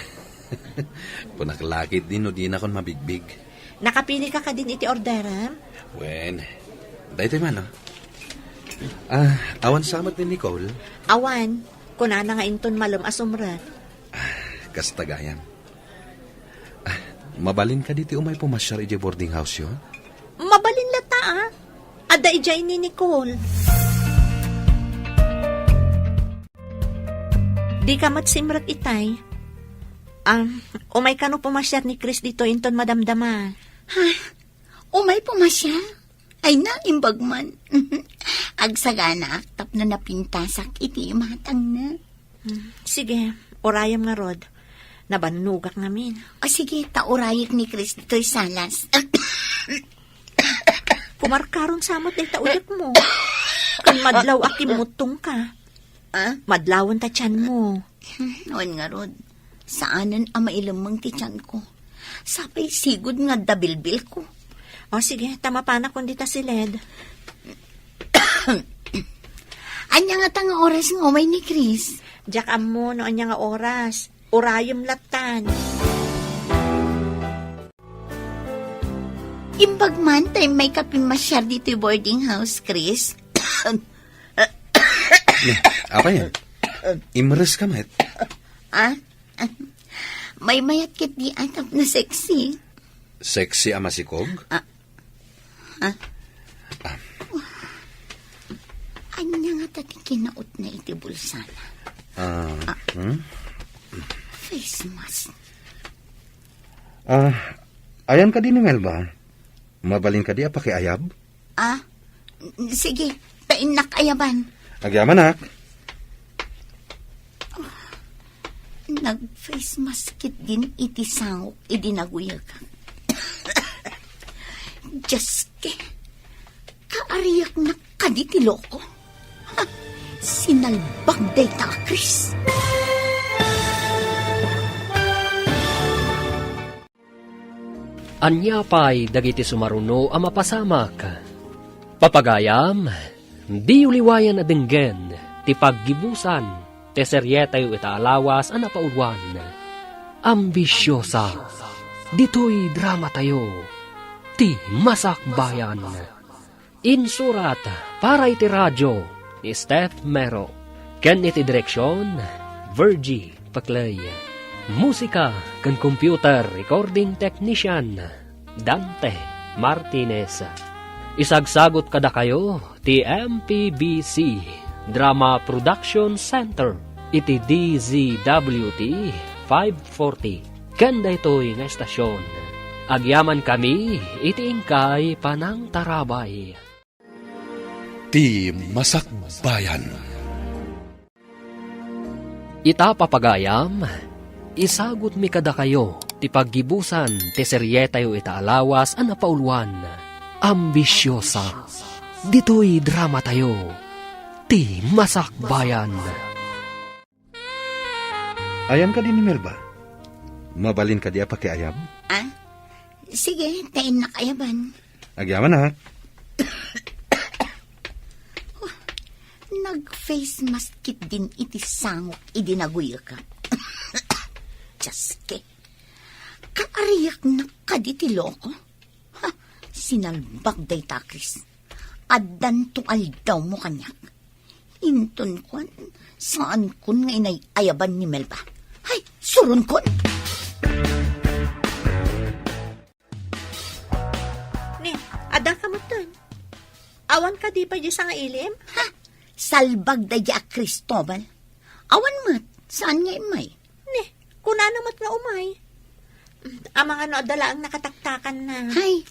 Punaklakit din no di na kon mabigbig. Nakapili ka din iti orderam? Wen, dahito man awan samat ni Nicole. Awan, kunana nga inton malum asumrat. Kastagayan. Mabalin ka diti umay pumasyar iti boarding house yun? Mabalin lata ah. Ada ijay ni Nicole. Di ka matsimrat itay. Umay ka no pumasyar ni Chris dito inton madamdama. Ha? Umay pumasya? Ay na, imbagman. Agsagana, tap na napintasak, iti matang na. Sige, orayam nga rod. Nabanugak namin. O sige, taurayik ni Chris dito'y salas. Kumarkaron samot ay tauyak mo. Kan madlaw akimutong ka. Madlawan ta tiyan mo. Noon nga rod, saanan ang mailamang ti tiyan ko. Sapay sigod nga dabilbil ko. O sige, tama pa na kundi ta si Led. Anya nga tanga oras ng umay ni Chris. Diyak mo no anya nga oras. Orayom latan. Imbagman tayo may kapimasyar dito boarding house, Chris. Apa yan? Imres ka met? May mayat kit di atap na sexy. Sexy ama si Kog? Anya nga Dati kinaot na iti bulsana. Face mask. Ayan ka din ni Melba. Mabalin ka di pakiayab? Sige, painak ayaban. Agyaman nak. Nag-face mask kit din iti sangok, idinaguyag ka. Jaske, kaariyak na kaditilo ko. Sinalbag day ta, Chris. Anya pa'y dagiti sumaruno ang mapasamak. Papagayam, di uliwayan na denggen, ti paggibusan, te seryetayo itaalawas ang napaulwan. Ambisyosa, dito'y drama tayo, ti masakbayan. Insurat para iti radyo ni Steph Mero, ken iti direksyon, Virgie Paclay. Musika kan computer recording technician Dante Martinez. Isagsagot kada kayo ti MPBC Drama Production Center iti DZWT 540. Kanda ito'y nga estasyon. Agyaman kami iti ingkay panang tarabay. Ti Masakbayan. Ita papagayam, isagot mi kada kayo, ti paggibusan, ti seryetayo itaalawas, ang napauluan. Ambisyosa, dito'y drama tayo, ti masakbayan. Ayan ka din ni Melba. Mabalin ka di pakiayab? Sige, painak ayaban. Agyaman nak. Nag-face mask kit din iti sangok, idinaguyag ka. Jaske, kaariyak na kaditilo ko. Sinalbag day takis. Addan to aldaw mo kanyak. Inton kon, saan kon nga inay ayaban ni Melba? Ay, surun kon. Ni, ada ka mo dun. Awan ka di pa di sa nga ilim? Salbag day a Cristobal. Awan mat, saan nga imay? Ni, kuna namat nga umay. Ang mga adala ang nakataktakan na. Hay,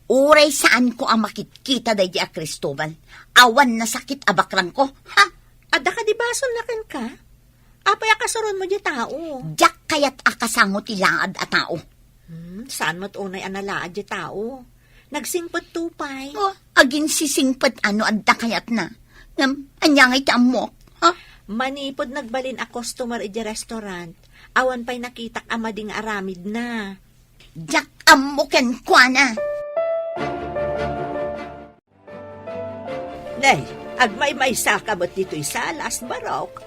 uray saan ko ang makitkita day a Cristobal. Awan na sakit abakrang ko, ha? Ada ka di bason na kan ka? Apay akasaron mo di tao. Jak kayat akasangot ilaad a tao. Saan mo't unay analaad di tao? Nagsingpot tupay. Agin sisingpet ano adda kayat na. Anyangay ti amok, ha? Manipod nagbalin a customer iti restaurant. Awan pa'y nakitak amading aramid na. Jak amoken kwa na. Nay, agmay-may saka mo't dito'y salas, barok.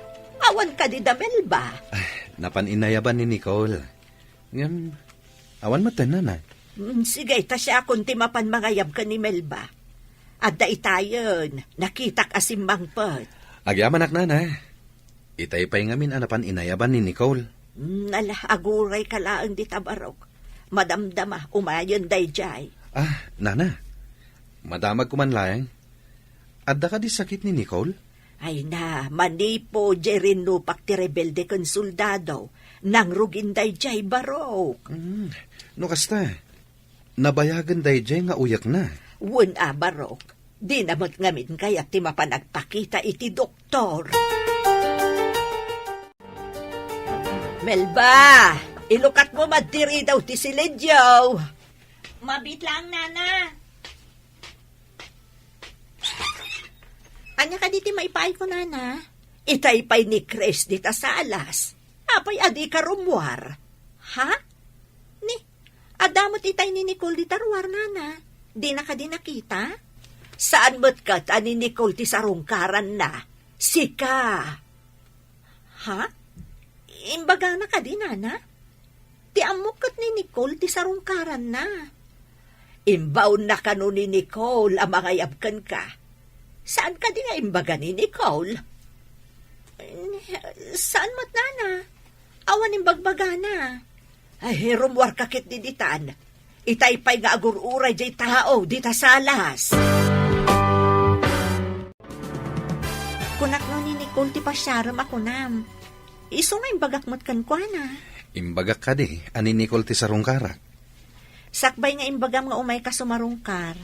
Awan ka di damel ba? Napaninayaban ni Nicole. Awan mo tanan na. Sige, ta siya kung timapan mangayab ka ni Melba. Adda itayon, nakitak asimbang pot. Agyaman nak na. Itay pa'y ngamin anapan inayaban ni Nicole. Aguray ka laang di tabarok. Madamdama, umayon day jay. Nana. Madamag kumanlayang. Adda ka di sakit ni Nicole? Ay na, manipo, jerin lupak ti rebelde kon soldado. Nang rugin day jay barok. No kasta, nabayagan day jay nga uyak na. Wun barok. Di namot ngamin kaya ti mapanagpakita iti doktor. Melba, ilukat mo madiri daw ti silidyo. Mabit lang, nana. Anya ka diti maipay ko, nana? Itaypay ni Chris dita sa alas. Apay adi ka rumwar. Ha? Ni, adamot itay ni Nicole di tarwar, nana. Di na ka di nakita? Saan mo't ka ni Nicole ti sarungkaran na? Sika. Ha? Imbaga na ka di, nana? Ti amukot ni Nicole ti sarungkaran na. Imbaw na ka no ni Nicole ang mga yabkan ka. Saan ka di nga imbaga ni Nicole? Saan mo't, nana? Awan imbagbaga na. Ay, rumwar kakit di ditan. Itaypay nga agururay jay tao, dita salas. Kung Nicole ti pasyaram ako nam. Iso nga imbagak mo't kan kwa na. Imbagak ka di, ani Nicole ti sarungkarak. Sakbay nga imbagam nga umay ka sumarungkar.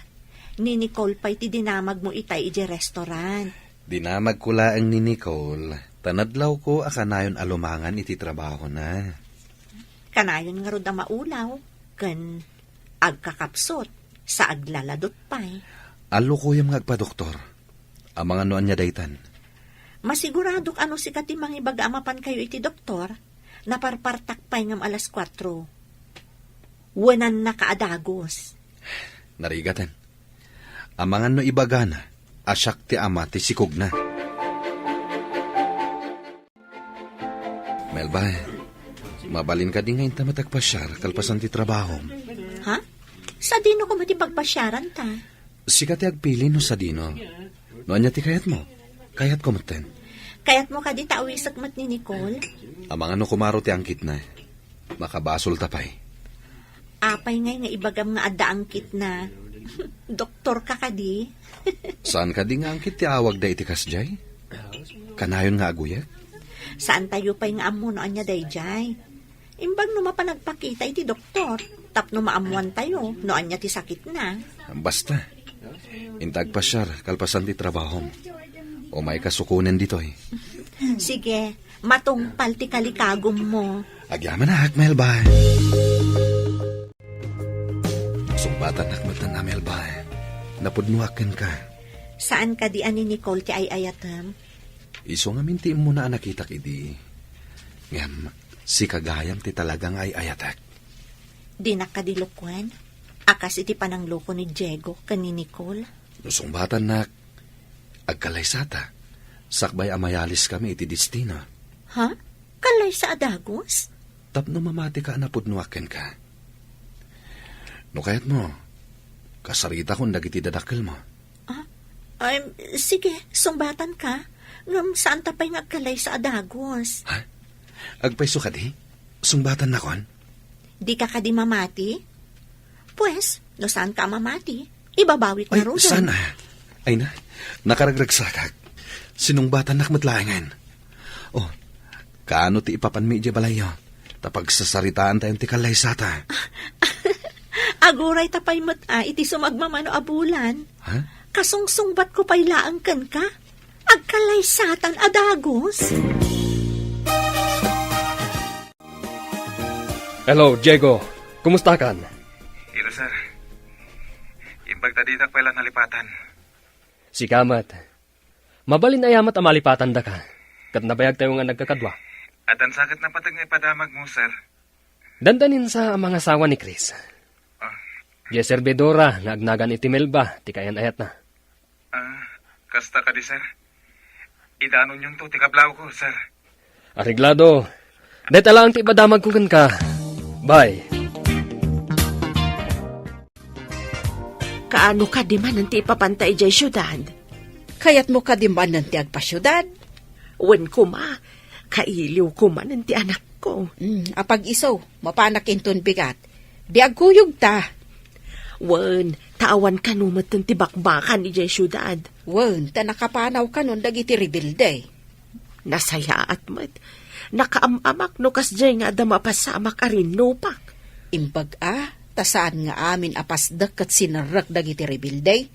Ni Nicole pa'y ti dinamag mo itay ije restaurant. Dinamag ko laang ni Nicole, tanadlaw ko akanayon alumangan iti trabaho na. Kanayon nga rod ang maulaw, kan agkakapsot, sa aglaladot pa'y. Alo ko yung agpa-doktor. Ang mga noan niya daytan. Masiguradok ano si katimang ibagaamapan kayo iti doktor, naparpartak pa'y ngam alas 4. Wanan na kaadagos. Narigatan. Ang mga no ibagana, asyak ti ama ti sikog na. Melba, mabalin ka din ngayon tamatagpasyar kalpasan ti trabaho. Ha? Sa dino ko matipagpasyaran ta? Sika ti agpili no sa dino. Noan niya ti kayat mo. Kayat ko maten. Kayat mo ka di tawisak mat ni Nicole? Ang mga no kumaro ti angkit na. Makabasol tapay. Apay ngay nga ibagam nga adda angkit na. Doktor ka kadi? Saan ka di nga angkit ti awag da iti kasjay? Kanayon nga aguyat? Saan tayo pa'y nga amunoan niya dayjay? Imbag no mapanagpakita iti doktor. Tapno maamuan tayo, noan niya ti sakit na. Basta. Intagpasyar kalpasan ti trabaho. O may kasukunan dito eh. Sige, matungpal ti kalikagom mo. Agyaman na, Melba. Sumbatan nakmatan na, Melba. Napudnuakin ka. Saan ka di ani Nicole ti ayayatam? Iso nga minti mo na nakita kidi. Ngam, si kagayam ti talagang ay ayatak. Di nakadilukwan? Akas iti panangloko ni Diego kani Nicole? Sumbatan nak, agkalaysata. Sakbay amayalis kami iti destino. Ha? Kalay sa adagos? Tapno mamati ka napudnuakin ka. No kayat mo, kasarita kung dagiti dadakil mo. Sige, sumbatan ka. Ngam saan tapay nga kalay sa adagos? Ha? Agpaiso ka di? Sumbatan na kon? Di ka kadi mamati? Pues, no saan ka mamati? Ibabawik na Ay, ro. sana. Ay na, nakaragragsakak. Sinungbatan nakmatlaangan. Oh, kaano ti ipapanmi di balayo? Tapag sasaritaan tayong ti kalaysata. Aguray tapay mat iti sumagmamano abulan. Ha? Kasungsungbat ko pa'y laangkan ka? Agkalaysatan adagos? Hello, Diego. Kumusta kan? Ilo, sir. Imbag tadidak pala nalipatan. Si Kamat. Mabalin ayamat ang malipatan da ka. Kat nabayag tayo nga nagkakadwa. At ang sakit na patag nga ipadamag mo, sir. Dandanin sa mga asawa ni Chris. Di servidora, naagnagan iti Melba, ti kayan ayat na. Kasta ka di, sir. Idanon yung to, tikablaw ko, sir. Ariglado. Deta lang ti badamag kugan ka. Bye. Kaano ka di man nanti ipapantay jay syudad? Kayat mo ka dimban ng ti agpasyudad? Wen ko ma, kailiw ko man nanti anak ko. Apag iso, mapanak inton bigat. Di agkuyog ta. Wen, tawan ka numat nanti bakbakan ni jay syudad. Wen, ta nakapanaw ka nun dagiti rebilde. Nasaya at mat, nakaamamak no kasjay nga da mapasamak arin nopak. Imbag tasaan nga amin apasdak kat sinarrak dagiti rebilde.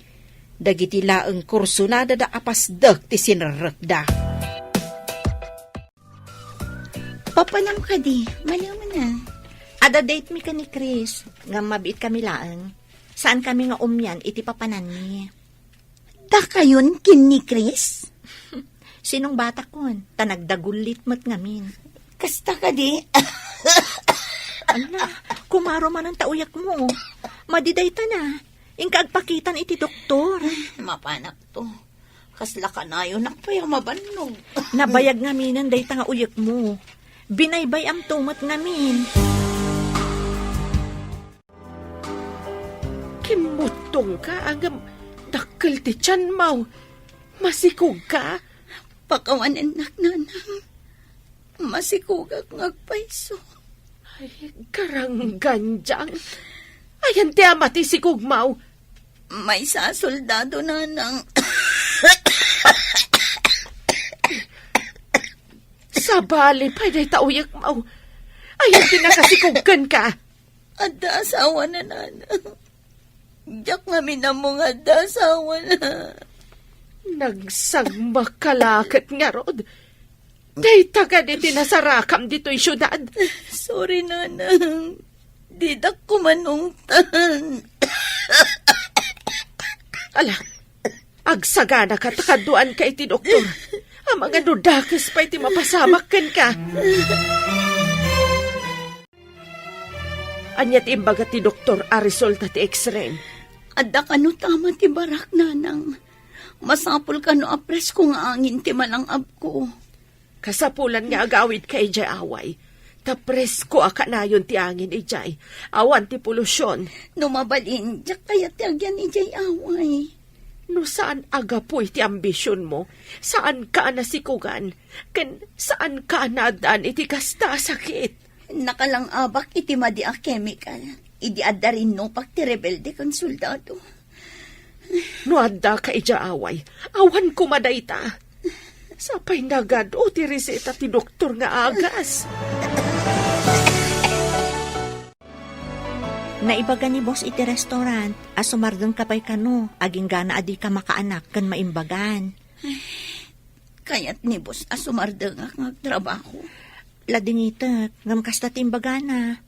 Dagiti laeng kursunada da apasdak ti sinarrak da. Papalam ka di, maliw mo na. Ada date mi ka ni Chris, nga mabit kami laang. Saan kami nga umyan, iti papanan mi. Da kayon kin ni Chris? Sinong bata kon? Tanagdagulit mat ngamin. Kasta ka di? Ala, kumaro man ang tauyak mo. Madiday ta na. Ingkaagpakitan iti doktor. Mapanak to. Kasla ka na yun, nakpaya mabanog. Nabayag ngaminan day ta nga uyak mo. Binaybay am tumat ngamin. Kimutong ka, agam dakkel ti tiyan mo. Masikog ka? Pakawanan nanang. Masikugak ngagpaiso. Ay, karangganjang. Ayan ti amati si Kugmaw. May sa soldado nanang. Sabali pa day tauyak mo. Ayaw pinakasikugkan ka. Adda asawa na nanang. Diyak nga minamong adda asawa na. Nagsagmak kalakit nga rod. Day taga di tinasarakam dito'y syudad. Sorry nanang. Didak ko manungtan. Ala, agsagana ka takaduan ka iti doktor. Ang mga nudakis pa iti mapasamakan ka. Anyat imbaga ti doktor a resulta ti x-ray. Adda ka no tama ti barak nanang. Masapul ka no apres ko nga angin ti malang abko. Kasapulan nga agawid ka ijay away. Tapres ko akanayon ti angin ijay. Awan ti polusyon. No mabalin, diyak kaya ti agyan ijay away. No saan aga po iti ambisyon mo? Saan ka nasikugan? Ken saan ka nadaan iti kasta sakit? Nakalang abak iti madi a chemical. Idi adda rin no pag ti rebelde kan soldado. No adda ka ija away. Awan ko madayta. Sapay nagad o ti reseta ti doktor nga agas. Naibaga ni boss iti restaurant, asumardeng kapay kano, aging gana adi ka makaanak kan maimbagan. Kaya't ni boss asumardeng ak nagtrabaho. Ladingitek, ngam kasta timbagana.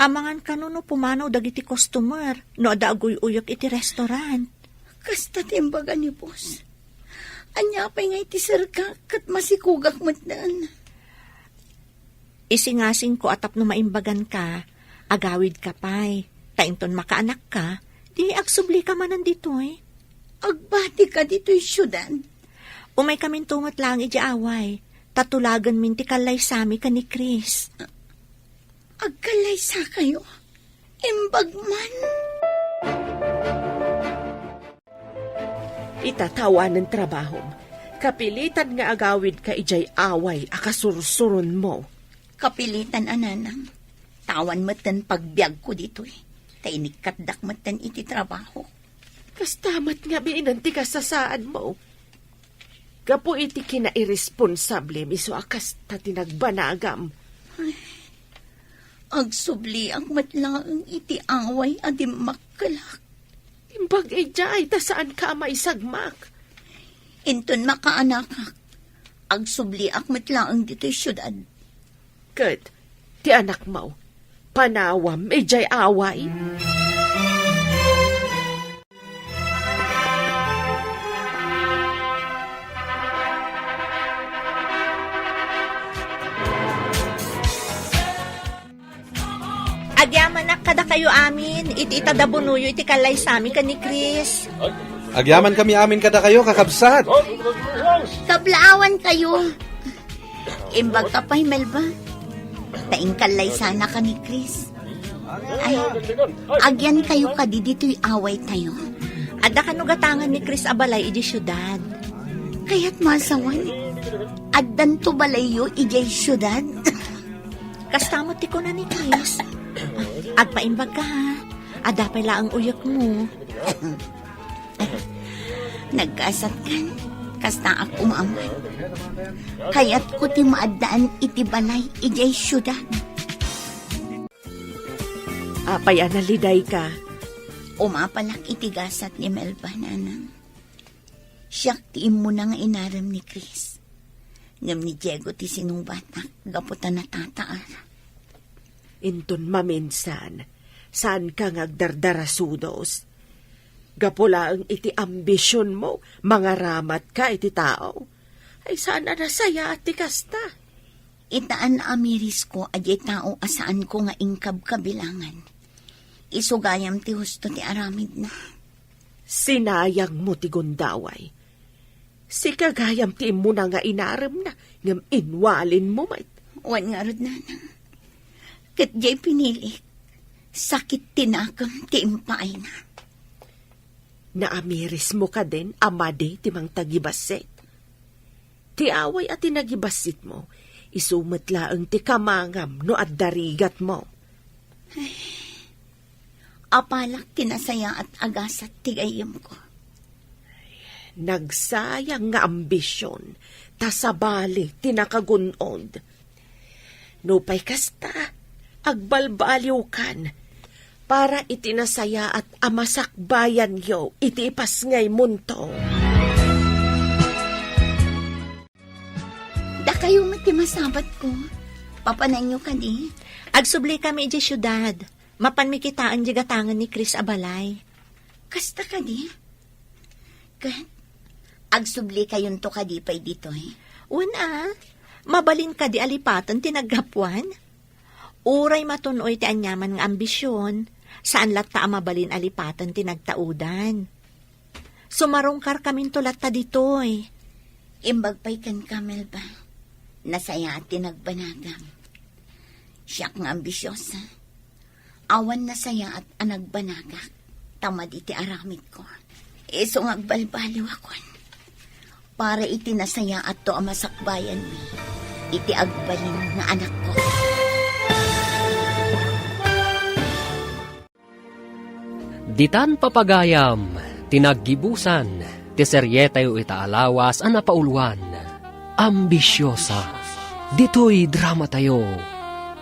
Amangan kano no pumanaw dagiti customer, no ada agoy uyok iti restaurant. Kasta timbaga ni boss. Anya pa'y nga iti sirka kat masikugak matdan. Isingasing ko atap no maimbagan ka, agawid ka pa'y, tainton makaanak ka, di agsubli ka man nandito eh. Agbati ka dito'y syudad. Umay kamin tungot lang iti away, tatulagan min ti kalay sami ka ni Chris. Agkalay sa kayo. Imbagman. Itatawa ng trabaho. Kapilitan nga agawid ka ijay away akasursurun mo. Kapilitan ananang. Tawan matan pagbiag ko dito eh. Tainikat matan iti trabaho. Kastamat nga binanti ka sa saan mo. Kapo iti kinairresponsable miso akas ta tinagbanagam. Agsubli ang matlaang iti away adim makalak. Imbag ijay ta saan ka maisagmak. Inton makaanakak. Agsubli ak matlaang dito'y syudad. Kat, ti anak mo, panawam ijay away. Agyaman na kada kayo amin, iti itadabunuyo iti kalay sami ka ni Chris. Agyaman kami amin kada kayo, kakabsat. Kablaawan kayo. Imbag ka pa'y Melba. Taingkalay sana ka ni Chris. Ay, agyan kayo kadi dito'y away tayo. Ada kanugatangan ni Chris abalay iti syudad. Kaya't masawan. Addan to balayo ijay syudad. Kastamot ti ko na ni Chris. Agpaimbag ka ha. Ada pala ang uyok mo. Nagkasat kan. Kasta ako maaman. Kaya't ko ti maadaan iti balay ijay syudad. Apay analiday ka. Umapalak itigasat ni Melba nanang. Siyak ti mo na nga inaram ni Chris. Ngam ni Diego ti sinungbatak. Gaputan na tataar. Inton maminsan, saan ka ngagdardarasudos? Gapula ang iti ambisyon mo, mga ramat ka iti tao. Ay sana nasaya ati kasta. Itaan na amiris ko adye tao asaan ko nga ingkab kabilangan. Isugayam ti husto ti aramid na. Sinayang mo ti gundaway. Si kagayam ti mo na nga inaram na, ngam inwalin mo mait. Wan nga rod nanang. Kat jay pinilik, sakit tinakam ti impaay na. Naamiris mo ka din, amade ti mang tagibasit. Ti away at tinagibasit mo, isumatlaang ti kamangam no at darigat mo. Ay, apalak tinasaya at agasat ti gayam ko. nagsayang nga ambisyon, tasabali tinakagunod. Nupay kasta, agbalbaliw kan, para itinasaya at amasakbayan yo, itipas ngay munto. Da kayo matimasabat ko. Papananyo ka di. Agsubli kami di syudad. Mapan mi kitaan di gatangan ni Chris Abalay. Kasta ka di. Kat, agsubli kayon to ka di pa'y dito Una, mabalin ka di alipatan tinaggapuan. Uray matunoy ti anyaman nga ambisyon, saan latta mabalin alipatan tinagtaudan. Sumarungkar kamin to latta ditoy. Imbagpay kan kamel ba? Nasaya at tinagbanagam. Siyak nga ambisyosa. Awan nasaya at anagbanagak. Tamad iti aramid ko. Iso nga agbalbaliw akon. Para iti nasaya at to amasakbayan mi. Iti agbalin nga anak ko. Ditan papagayam, tinaggibusan, ti seryetayo itaalawas ang napauluan. Ambisyosa, dito'y drama tayo,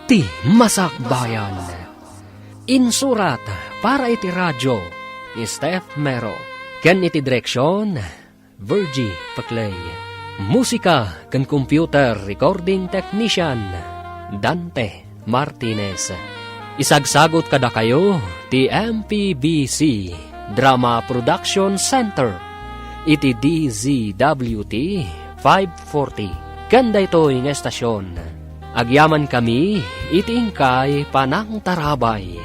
ti masakbayan. Insurat para iti radyo, Steph Mero. Ken iti direksyon, Virgie Paclay. Musika ken computer recording technician, Dante Martinez. Isagsagot kada kayo, ti MPBC Drama Production Center. Iti DZWT 540. Kanda ito yung estasyon. Agyaman kami, iti ingkay panang tarabay.